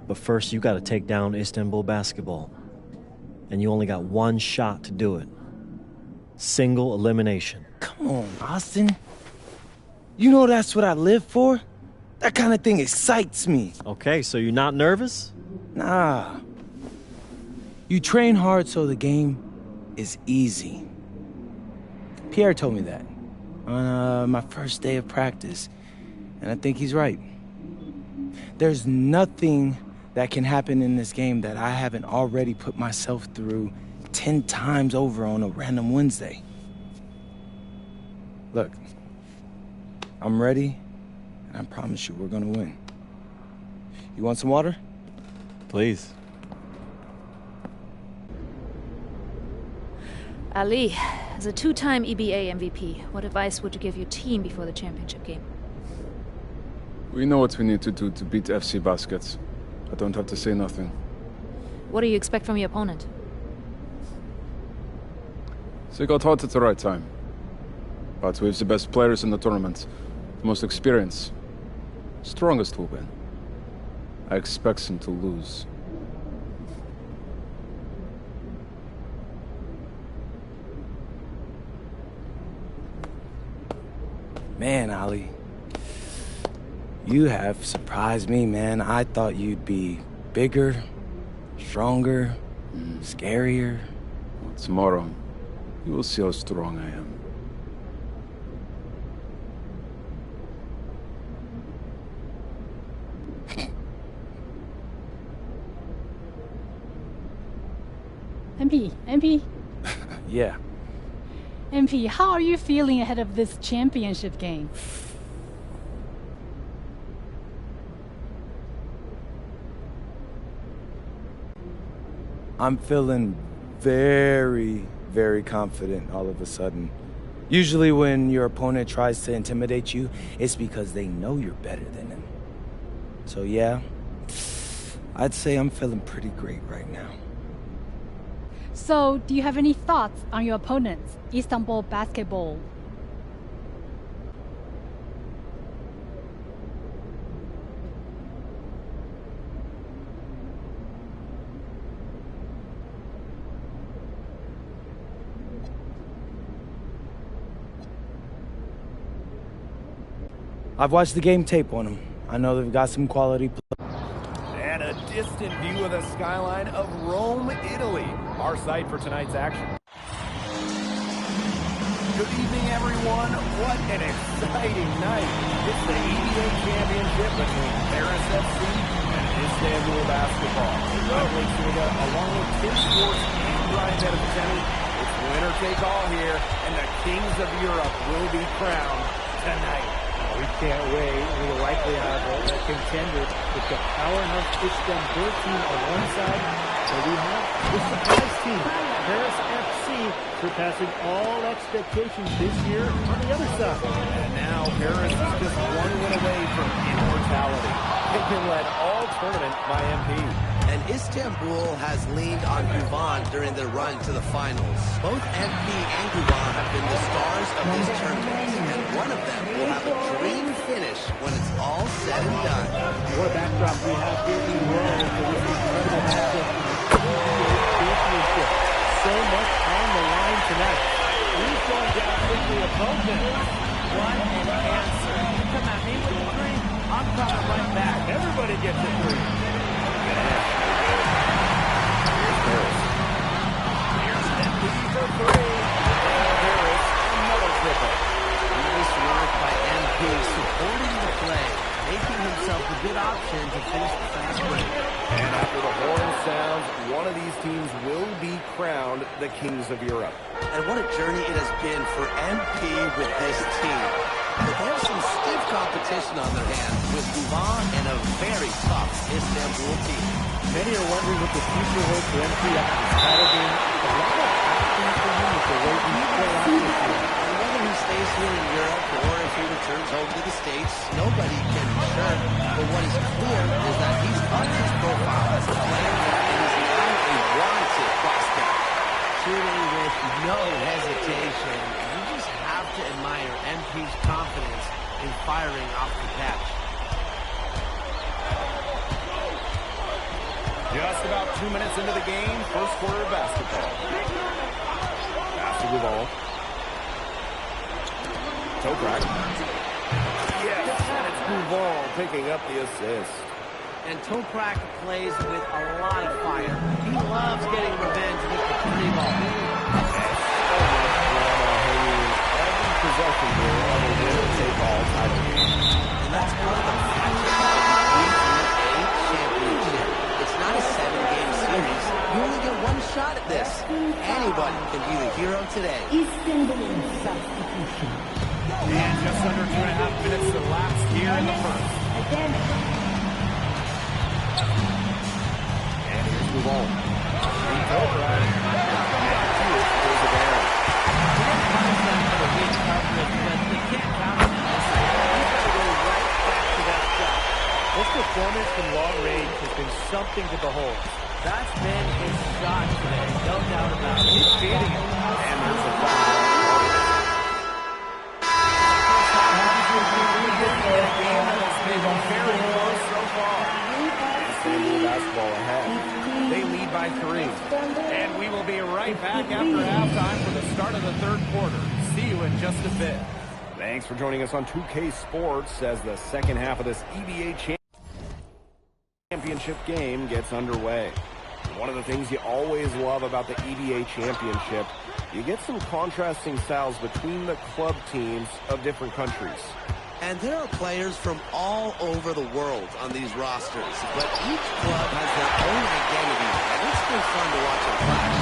But first, you gotta take down Istanbul basketball. And you only got one shot to do it. Single elimination. Come on, Austin. You know that's what I live for? That kind of thing excites me. Okay, so you're not nervous? Nah. You train hard so the game is easy. Pierre told me that on my first day of practice, and I think he's right. There's nothing that can happen in this game that I haven't already put myself through 10 times over on a random Wednesday. Look, I'm ready, and I promise you we're gonna win. You want some water? Please. Ali, as a two-time EBA MVP, what advice would you give your team before the championship game? We know what we need to do to beat FC Baskets. I don't have to say nothing. What do you expect from your opponent? They got hot at the right time. But we have the best players in the tournament. The most experience. Strongest will win. I expect them to lose. Man, Ali, you have surprised me, man. I thought you'd be bigger, stronger, scarier. Well, tomorrow, you will see how strong I am. MP? Yeah. MP, how are you feeling ahead of this championship game? I'm feeling very, very confident all of a sudden. Usually when your opponent tries to intimidate you, it's because they know you're better than them. So yeah, I'd say I'm feeling pretty great right now. So, do you have any thoughts on your opponents, Istanbul Basketball? I've watched the game tape on them. I know they've got some quality play. And a distant view of the skyline of Rome, Italy. Our site for tonight's action. Good evening, everyone. What an exciting night. It's the EBA Championship between Paris FC and Istanbul Basketball. I'm Blake Suga, along with Tim Schwartz and Brian Beneficenti. It's winner take all here, and the kings of Europe will be crowned tonight. We can't wait. We will likely have a contender with the powerhouse Istanbul team on one side, and we have the surprise team, Paris FC, surpassing all expectations this year on the other side. And now Paris is just one win away from immortality. They've been led all tournament by MP. And Istanbul has leaned on Guvan during their run to the finals. Both MP and Guvan have been the stars of this tournament, and one of them will have a dream finish when it's all said and done. What a backdrop we have here in Rome for this incredible matchup in the NBA championship. So much on the line tonight. Who's going down with the opponent? What an answer. You come at me with a three, I'm coming right back. Everybody gets a three. For three. Harris, another triple. Nice work by MP, supporting the play, making himself a good option to finish the fast break. And after the horn sounds, one of these teams will be crowned the Kings of Europe. And what a journey it has been for MP with this team. But they have some stiff competition on their hands with Guvan and a very tough Istanbul team. Many are wondering what the future holds for MP after this title game. A lot of acting for him with the way he's played out this year. And whether he stays here in Europe or if he returns home to the States, nobody can be sure. But what is clear is that he's upped his profile as a player and is now a wanted prospect. Shooting with no hesitation. You just have to admire MP's confidence in firing off the catch. Just about 2 minutes into the game, first quarter of basketball. Pass to Guval. Toprak. Yes, and it's Guval picking up the assist. And Toprak plays with a lot of fire. He loves getting revenge with the three ball. So much drama hanging in every possession here of a winner-take-all title game. And that's part of the magic of the 3-8 championship. It's not a 7-game series. You only get one shot at this. Anybody can be the hero today. Istanbul substitution. And just under 2.5 minutes elapsed here in the first. Again. And here's Guval. Toprak. And Hewitt goes it down. He didn't punish them for the weak coverage, but they can't count on him. He's got to go right back to that shot. This performance from long range has been something to behold. That's been his shot today, no doubt about it. He's feeding it. And there's a foul. They've been very close so far. Istanbul basketball ahead. They lead by 3. And we will be right back after halftime for the start of the third quarter. See you in just a bit. Thanks for joining us on 2K Sports as the second half of this EBA championship game gets underway. One of the things you always love about the EBA championship, you get some contrasting styles between the club teams of different countries. And there are players from all over the world on these rosters, but each club has their own identity, and it's been fun to watch them clash.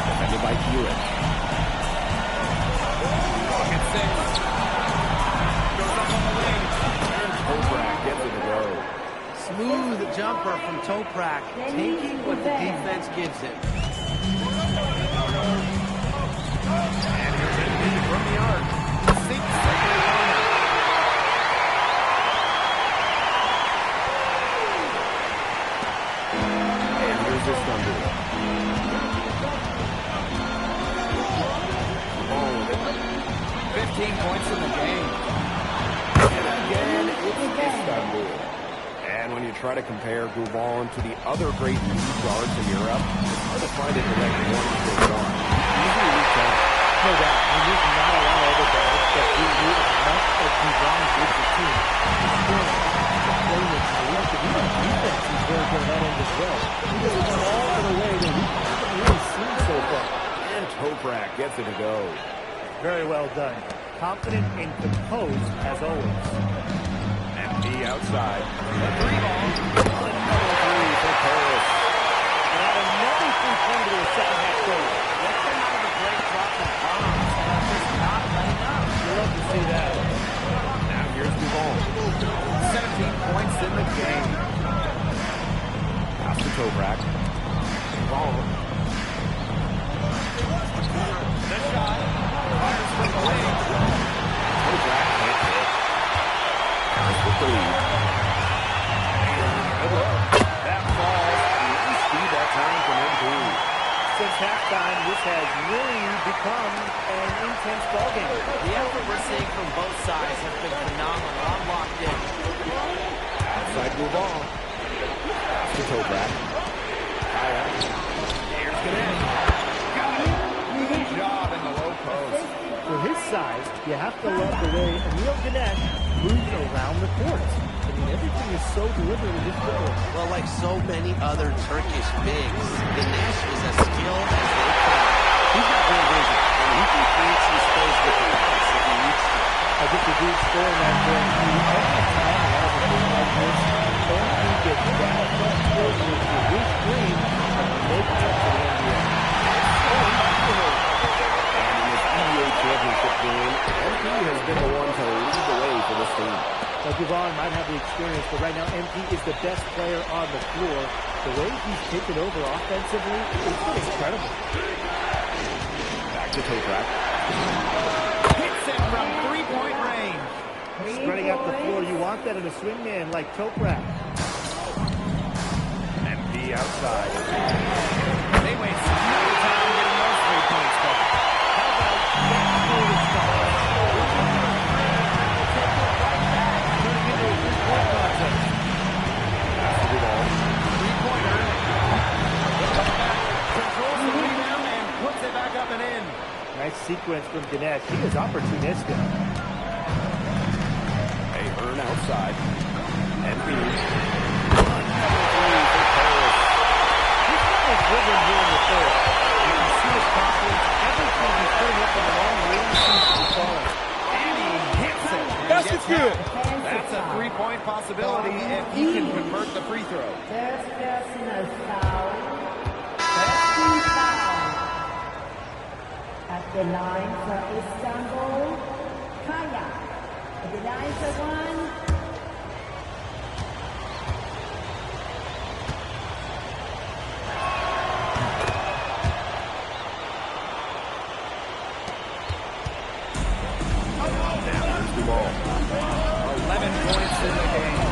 Defended by Hewitt. Smooth jumper from Toprak, taking what the defense gives him. And here's Indeed from the arc. Sinks the three-pointer. And here's Istanbul. Oh, 15 points in the game. And again, it's Istanbul. And when you try to compare Guval to the other great lead guards in Europe, it's hard to find it direct one-to-one. Usually we can. No doubt. He's not a lot of other guards, but he knew enough of Guvan gives the team. He's still playing with leadership. Even defense, he's very good on that end as well. He doesn't run all the way that we haven't really seen so far. And Toprak gets it to go. Very well done. Confident and composed as always. MP outside. The three ball. Another three for Paris. And add another three-pointer to the second half goal. They're coming out of a break dropping bombs, and I'm just not letting up. You love to see that. Now here's Duvall. 17 points in the game. Pass to Toprak. Duvall. The shot. Fires from the wing. Toprak can't hit. Paris with the lead. That falls. Nice speed that time from MP. Since halftime, this has really become an intense ballgame. The effort we're seeing from both sides has been phenomenal. I'm locked in. Outside Duvall. Pass to Toprak. Kaya. Here's Ganesh. Got it. Good job in the low post. For his size, you have to love the way Emil Ganesh moves around the court. I mean, everything is so deliberate in this goal. Well, like so many other Turkish bigs, Ganesh is as skilled as they come. He's got great vision, and he can create some space with the pass if he needs to. I think the dude's scoring that goal. Every time he has a game like this, MP gets that much closer to his dream of making it to the NBA. And in this EA championship game, MP has been the one to lead the way for this team. Now, Duvall might have the experience, but right now MP is the best player on the floor. The way he's taken over offensively, it's been incredible. Back to Toprak. Hits it from three-point range. Spreading out the floor, you want that in a swingman like Toprak. MP outside. They waste no time getting those 3 points back. How about that forward style? Turning into a three-point contest. Pass to Duvall. Three-pointer. Controls the rebound and puts it back up and in. Nice sequence from Ganesh. He is opportunistic. Hey, Hearn outside. MP. Another three for Paris. He's got his rhythm here in the third. You can see his confidence. Everything he's putting up in the long range seems to be falling. And he hits it. That's good. That's a three-point possibility if he can convert the free throw. First personal foul. First team foul. At the line for Istanbul, Kaya. At the line for one. Duvall. 11 points in the game.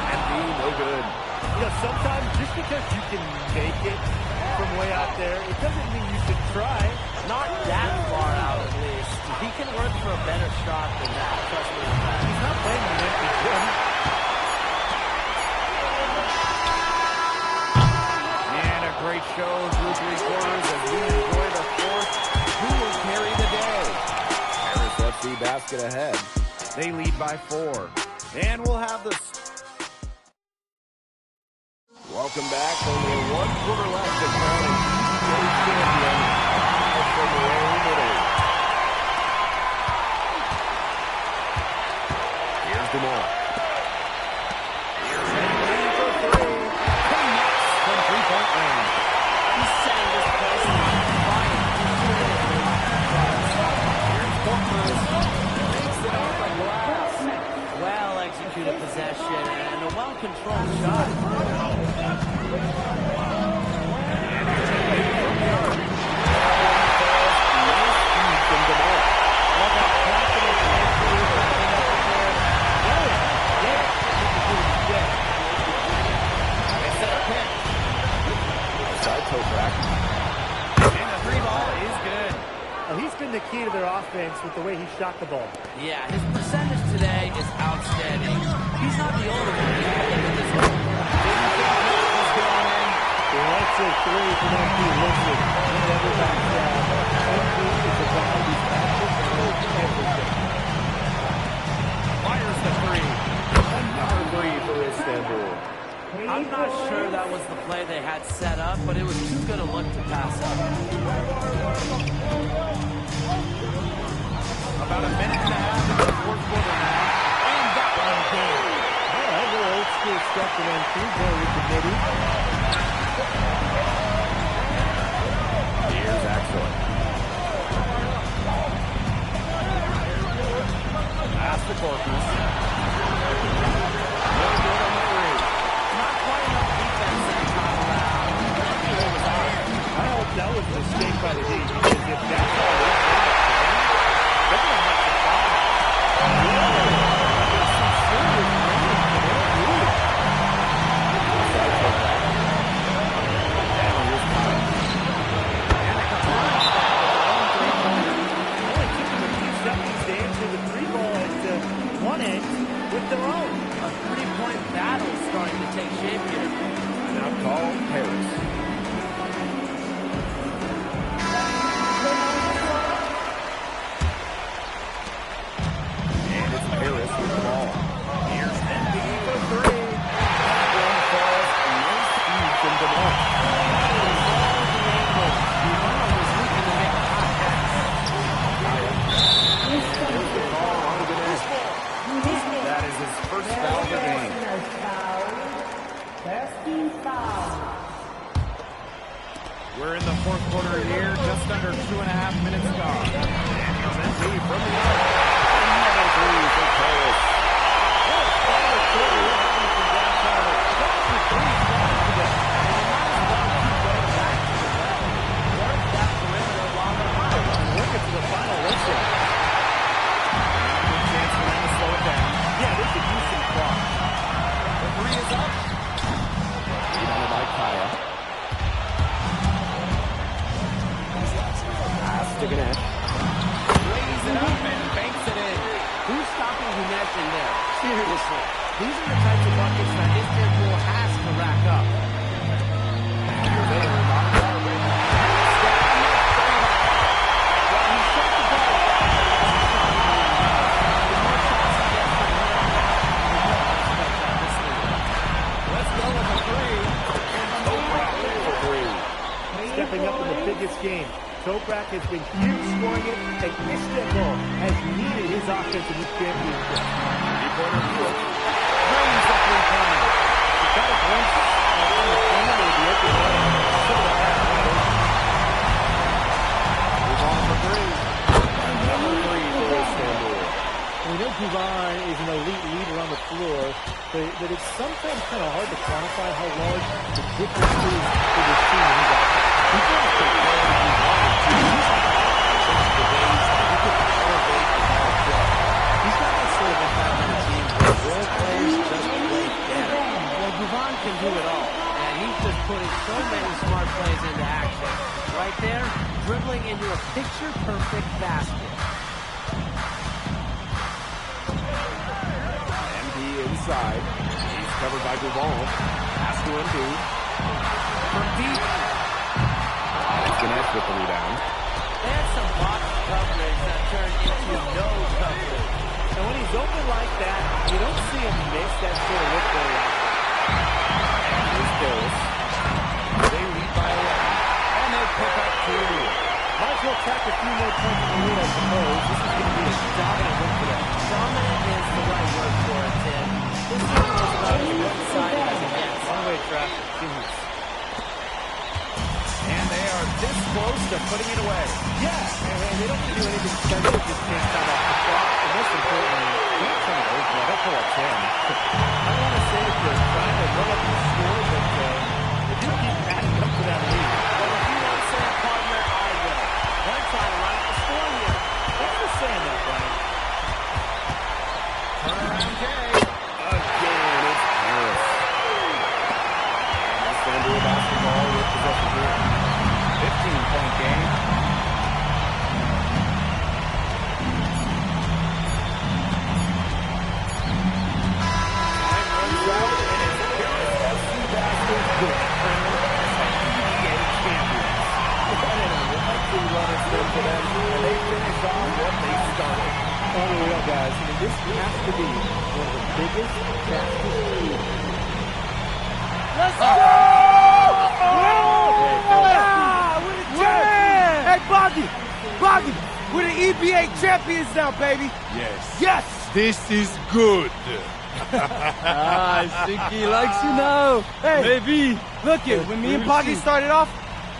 MP, no good. You know, sometimes just because you can make it from way out there, it doesn't mean you should try. Not that far out, at least. He can work for a better shot than that. Trust me on that. He's not playing an empty gym. And a great show through three quarters as we enjoy the fourth. Who will carry the day? Paris FC basket ahead. They lead by 4. And we'll have this. Welcome back. Only 1 quarter left to crown a champion from Rome, Italy. Here's DeMar. Here's Henry for 3. Connects from three-point range. He's setting this place on fire. Here's Portman. Takes it off the glass. Well-executed possession and a well-controlled shot. He's been the key to their offense with the way he shot the ball. Yeah, his percentage today is outstanding. He's not the only one who's playing with this one. That's a three from MP. Listen, he never backs down. MP is a guy who's practiced everything. Fires the three. Another three for Istanbul. I'm not sure that was the play they had set up, but it was too good a look to pass up. About a minute and a half into the fourth quarter now. And that one game. All right, a little old school stuff for them too, going with the midi. Here's Axel. Pass to Corpus. No good on the three. Not quite enough defense that time around. I hope that was a mistake by the D, because if that's all it is, they're going to have to fight. There's some serious range to their lead. Only took them a few seconds to answer the three ball at one end with their own. A three-point battle starting to take shape here. Now call Harris. And it's Harris with the ball. Here's Embiid for three. That one falls. Nice feed from DeMar. That is his first foul of the game. We're in the fourth quarter here, just under 2.5 minutes gone. And here's Embiid from the arc. Another three for Paris. Work it to the final whistle. Good chance for them to slow it down. Yeah, they could use some clock. The three is up. Rebounded by Kaya. Pass to Ganesh. Lays it up and banks it in. Who's stopping Ganesh in there? Seriously. These are the types of buckets that Istanbul has to rack up. Here's Ayler, knocked out of it. Let's go with a three. Toprak for three. Stepping up in the biggest game. Toprak has been huge scoring it, and Istanbul has needed his offense in this championship. Three-pointer Buick. Brings up three-pointer. He got a glimpse on the corner of the open line. Move on for three. Another three for Istanbul. We know Duvan is an elite leader on the floor, but it's sometimes kind of hard to quantify how large the difference is for this team and his offense. He's going to take care of Duvan, too. The ways that he could elevate the ball play. He's got that sort of impact on the team where role players just play better. Well, Duvan can do it all, and he's just putting so many smart plays into action. Right there, dribbling into a picture-perfect basket. Inside. He's covered by Duval. Pass to Embiid. From deep. It's Ganesh with the rebound. They had some box coverage that turned into no coverage. And when he's open like that, you don't see him miss that sort of look very often. And here's Paris. They lead by 11. And they pick up two. Might as well tack a few more points in the lead, I suppose. This is going to be a dominant win for them. Dominant is the right word for it, Tim. This is about as one-sided as it gets. One-way traffic. Jeez. And they are this close to putting it away. Yeah, and they don't have to do anything special. Just take time off the clock. And most importantly, don't turn it over. Don't pull up 10. I don't want to say that they're trying to run up the score, but they do keep adding up to that lead. Well, if you want to say a partner, I will. They're trying to run up the score here. Thanks for saying that, Brian. Turnaround day. Again, it's Harris. And Istanbul basketball with possession here. 15-point game. Time runs out, and it's Paris FC basketball crowned as NBA champions. What an unlikely run it's been for them, and they finish off what they started. Unreal, guys. I mean, this has to be one of the biggest, fastest leads. Let's go! Hey, Boggy! Boggy! We're the EBA champions now, baby. Yes. Yes. This is good. I think he likes you now. Hey, Maybe. look it. When me and Boggy started off,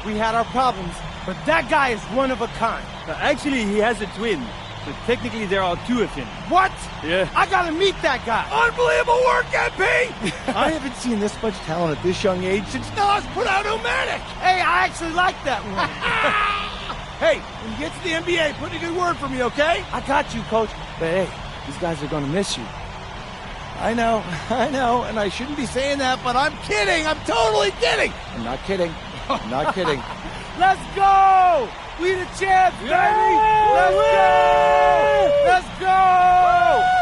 we had our problems, but that guy is one of a kind. Actually, he has a twin. So technically, there are two of him. What? Yeah. I gotta meet that guy. Unbelievable work, MP! I haven't seen this much talent at this young age since Nas put out Omatic. Hey, I actually like that one. Hey, when you get to the NBA, put in a good word for me, okay? I got you, Coach. But hey, these guys are gonna miss you. I know, and I shouldn't be saying that, but I'm kidding. I'm totally kidding. I'm not kidding. I'm not kidding. Let's go! We the champs, baby! Let's go! Let's go!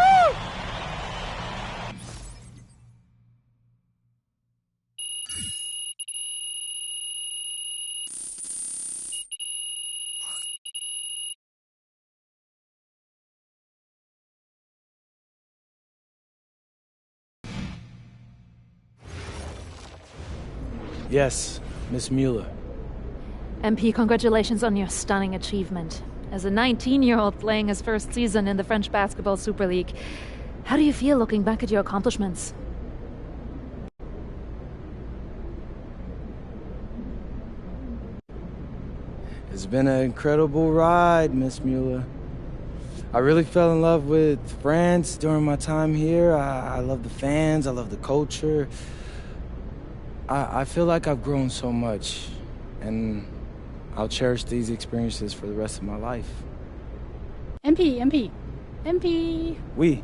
Yes, Miss Mueller. MP, congratulations on your stunning achievement. As a 19-year-old playing his first season in the French Basketball Super League, how do you feel looking back at your accomplishments? It's been an incredible ride, Miss Mueller. I really fell in love with France during my time here. I love the fans, I love the culture. I feel like I've grown so much, and I'll cherish these experiences for the rest of my life. MP. Oui.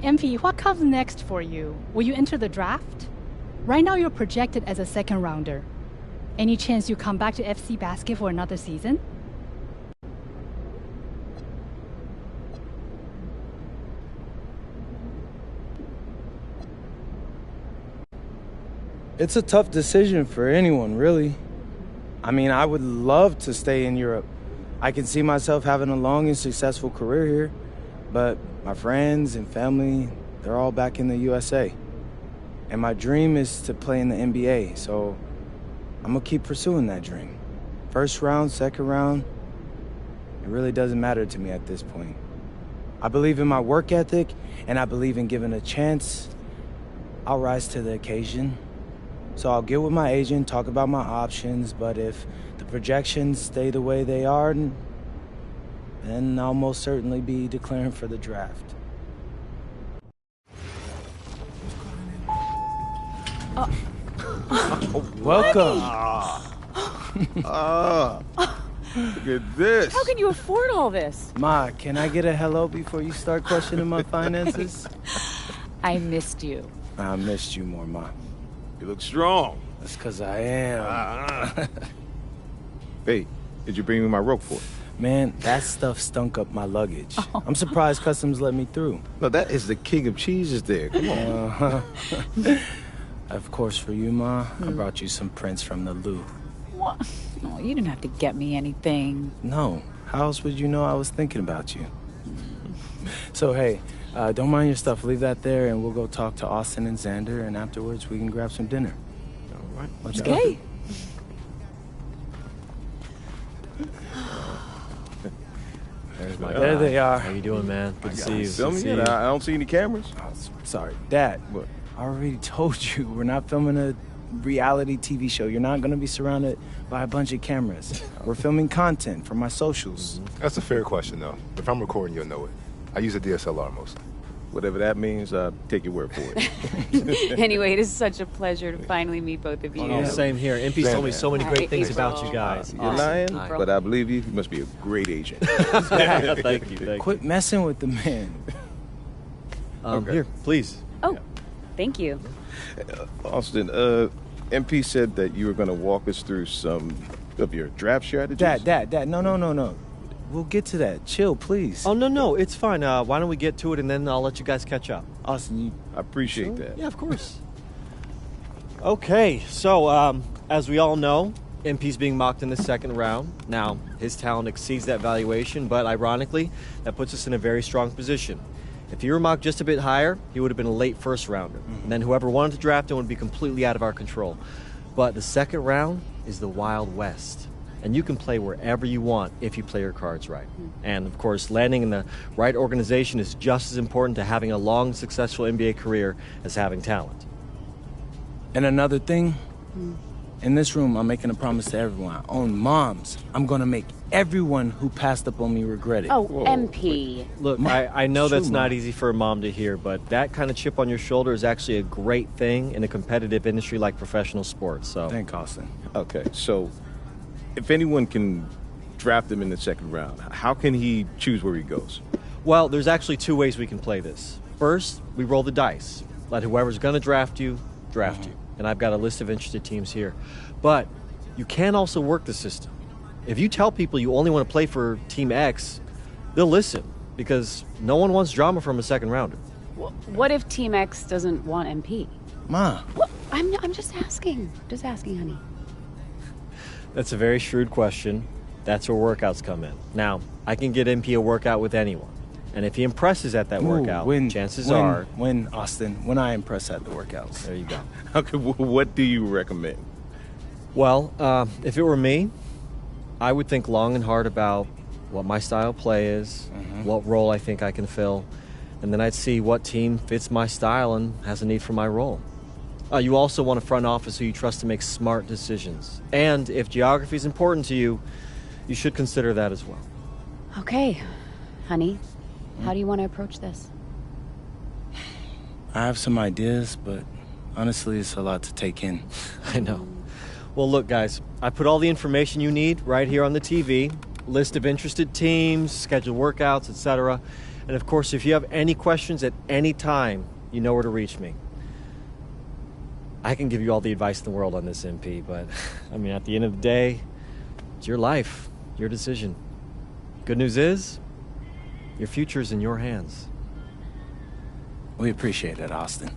MP, what comes next for you? Will you enter the draft? Right now you're projected as a second rounder. Any chance you come back to FC Basket for another season? It's a tough decision for anyone, really. I mean, I would love to stay in Europe. I can see myself having a long and successful career here, but my friends and family, they're all back in the USA. And my dream is to play in the NBA, so I'm gonna keep pursuing that dream. First round, second round, it really doesn't matter to me at this point. I believe in my work ethic, and I believe in giving a chance. I'll rise to the occasion. So I'll get with my agent, talk about my options, but if the projections stay the way they are, then I'll most certainly be declaring for the draft. Welcome. Look at this. How can you afford all this? Ma, can I get a hello before you start questioning my finances? I missed you. I missed you more, Ma. You look strong. That's because I am. Hey, did you bring me my rope for it? Man, that stuff stunk up my luggage. I'm surprised customs let me through. No, that is the king of cheeses there. Come on. Of course, for you, Ma, I brought you some prints from the Louvre. What? No, you didn't have to get me anything. No. How else would you know I was thinking about you? So, hey, don't mind your stuff. Leave that there, and we'll go talk to Austin and Xander, and afterwards we can grab some dinner. All right. Let's Okay. go. There's my There guy. they are. How you doing, man? Good to see you. Film Good to me? see you. I don't see any cameras. Oh, sorry. Dad, What? I already told you, we're not filming a reality TV show. You're not going to be surrounded by a bunch of cameras. We're filming content for my socials. That's a fair question, though. If I'm recording, you'll know it. I use a DSLR mostly. Whatever that means, take your word for it. Anyway, it is such a pleasure to finally meet both of you. Oh, same here. MP's told me so many great things about you guys. You're lying, but I believe you. You must be a great agent. Thank you. Quit messing with the man. Here, please. Oh, thank you. Austin, MP said that you were going to walk us through some of your draft strategies. Dad, no. We'll get to that. Chill, please. Oh, no, it's fine. Why don't we get to it, and then I'll let you guys catch up. Austin, I appreciate that. Yeah, of course. Okay, so as we all know, MP's being mocked in the second round. Now, his talent exceeds that valuation, but ironically, that puts us in a very strong position. If he were mocked just a bit higher, he would have been a late first rounder. And then whoever wanted to draft him would be completely out of our control. But the second round is the Wild West. and you can play wherever you want if you play your cards right. And of course, landing in the right organization is just as important to having a long, successful NBA career as having talent. And another thing, in this room, I'm making a promise to everyone. On moms, I'm gonna make everyone who passed up on me regret it. Oh, MP. Look, I know that's not easy for a mom to hear, but that kind of chip on your shoulder is actually a great thing in a competitive industry like professional sports. So, thank Austin. Okay, so if anyone can draft him in the second round, how can he choose where he goes? Well, there's actually two ways we can play this. First, we roll the dice. Let whoever's going to draft you, draft you. And I've got a list of interested teams here. But you can also work the system. If you tell people you only want to play for Team X, they'll listen because no one wants drama from a second rounder. What if Team X doesn't want MP? Ma. Well, I'm just asking. Just asking, honey. That's a very shrewd question. That's where workouts come in. Now, I can get MP a workout with anyone. And if he impresses at that workout, chances are... When, Austin, when I impress at the workouts. There you go. Okay, what do you recommend? Well, if it were me, I would think long and hard about what my style of play is, what role I think I can fill, and then I'd see what team fits my style and has a need for my role. You also want a front office who you trust to make smart decisions. And if geography is important to you, you should consider that as well. Okay, honey. How do you want to approach this? I have some ideas, but honestly, it's a lot to take in. I know. Well, look, guys, I put all the information you need right here on the TV. List of interested teams, scheduled workouts, etc. And of course, if you have any questions at any time, you know where to reach me. I can give you all the advice in the world on this, MP, but I mean, at the end of the day, it's your life, your decision. Good news is, your future's in your hands. We appreciate it, Austin.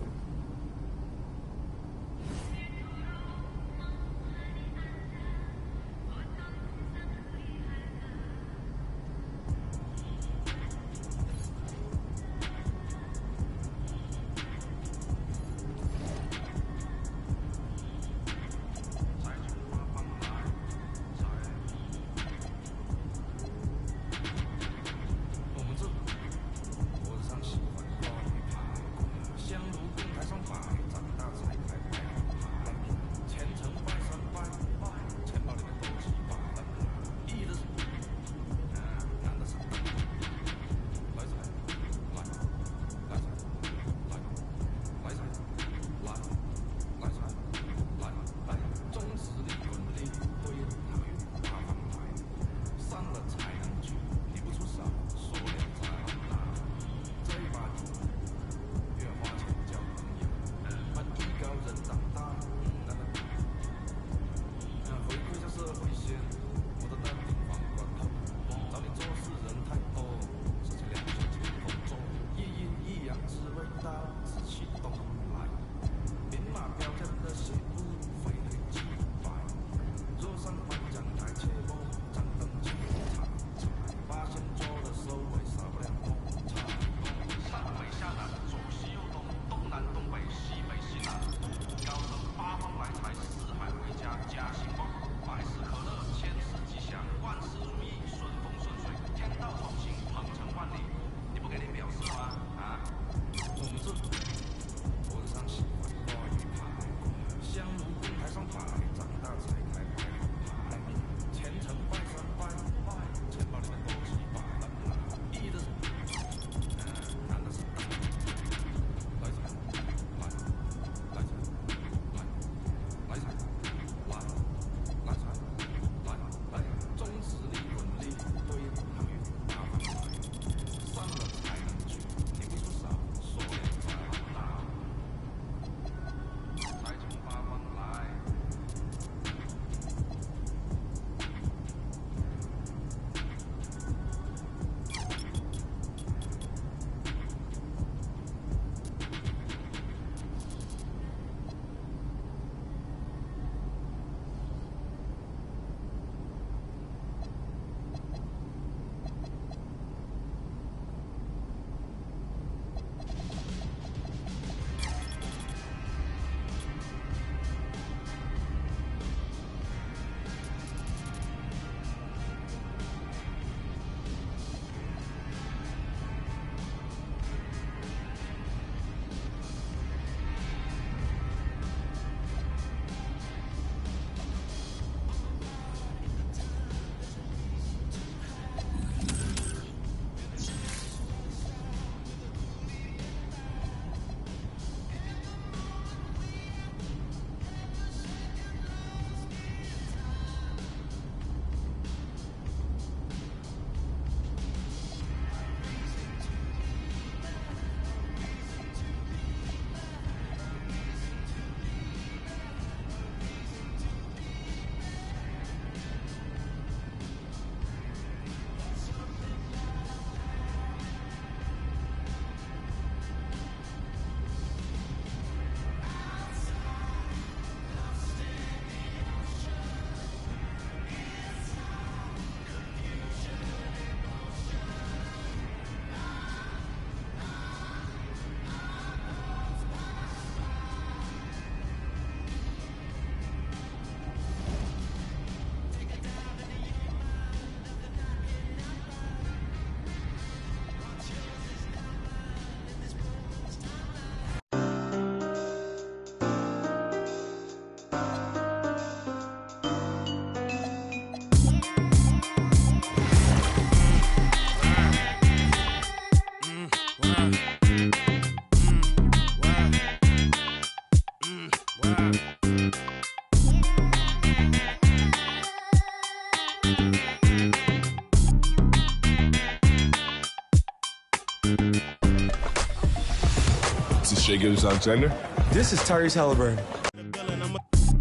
This is Shai Gilgeous-Alexander. This is Tyrese Halliburton.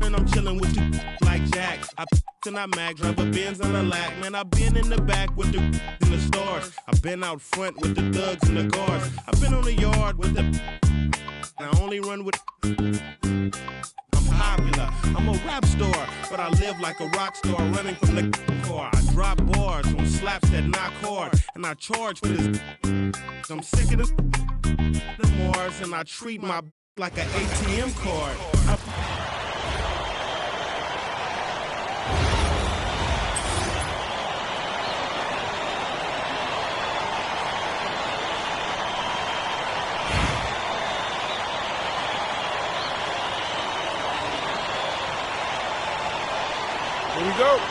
And I'm chilling with you like Jack. I and I mag, drive a Benz on the lack. Man, I've been in the back with the in the stars. I've been out front with the thugs and the guards. I've been on the yard with the. I only run with. I'm popular. I'm a rap star, but I live like a rock star, running from the car. I drop bars on slaps that knock hard, and I charge for this. I'm sick of the Mars, and I treat my like an ATM card. Here we go.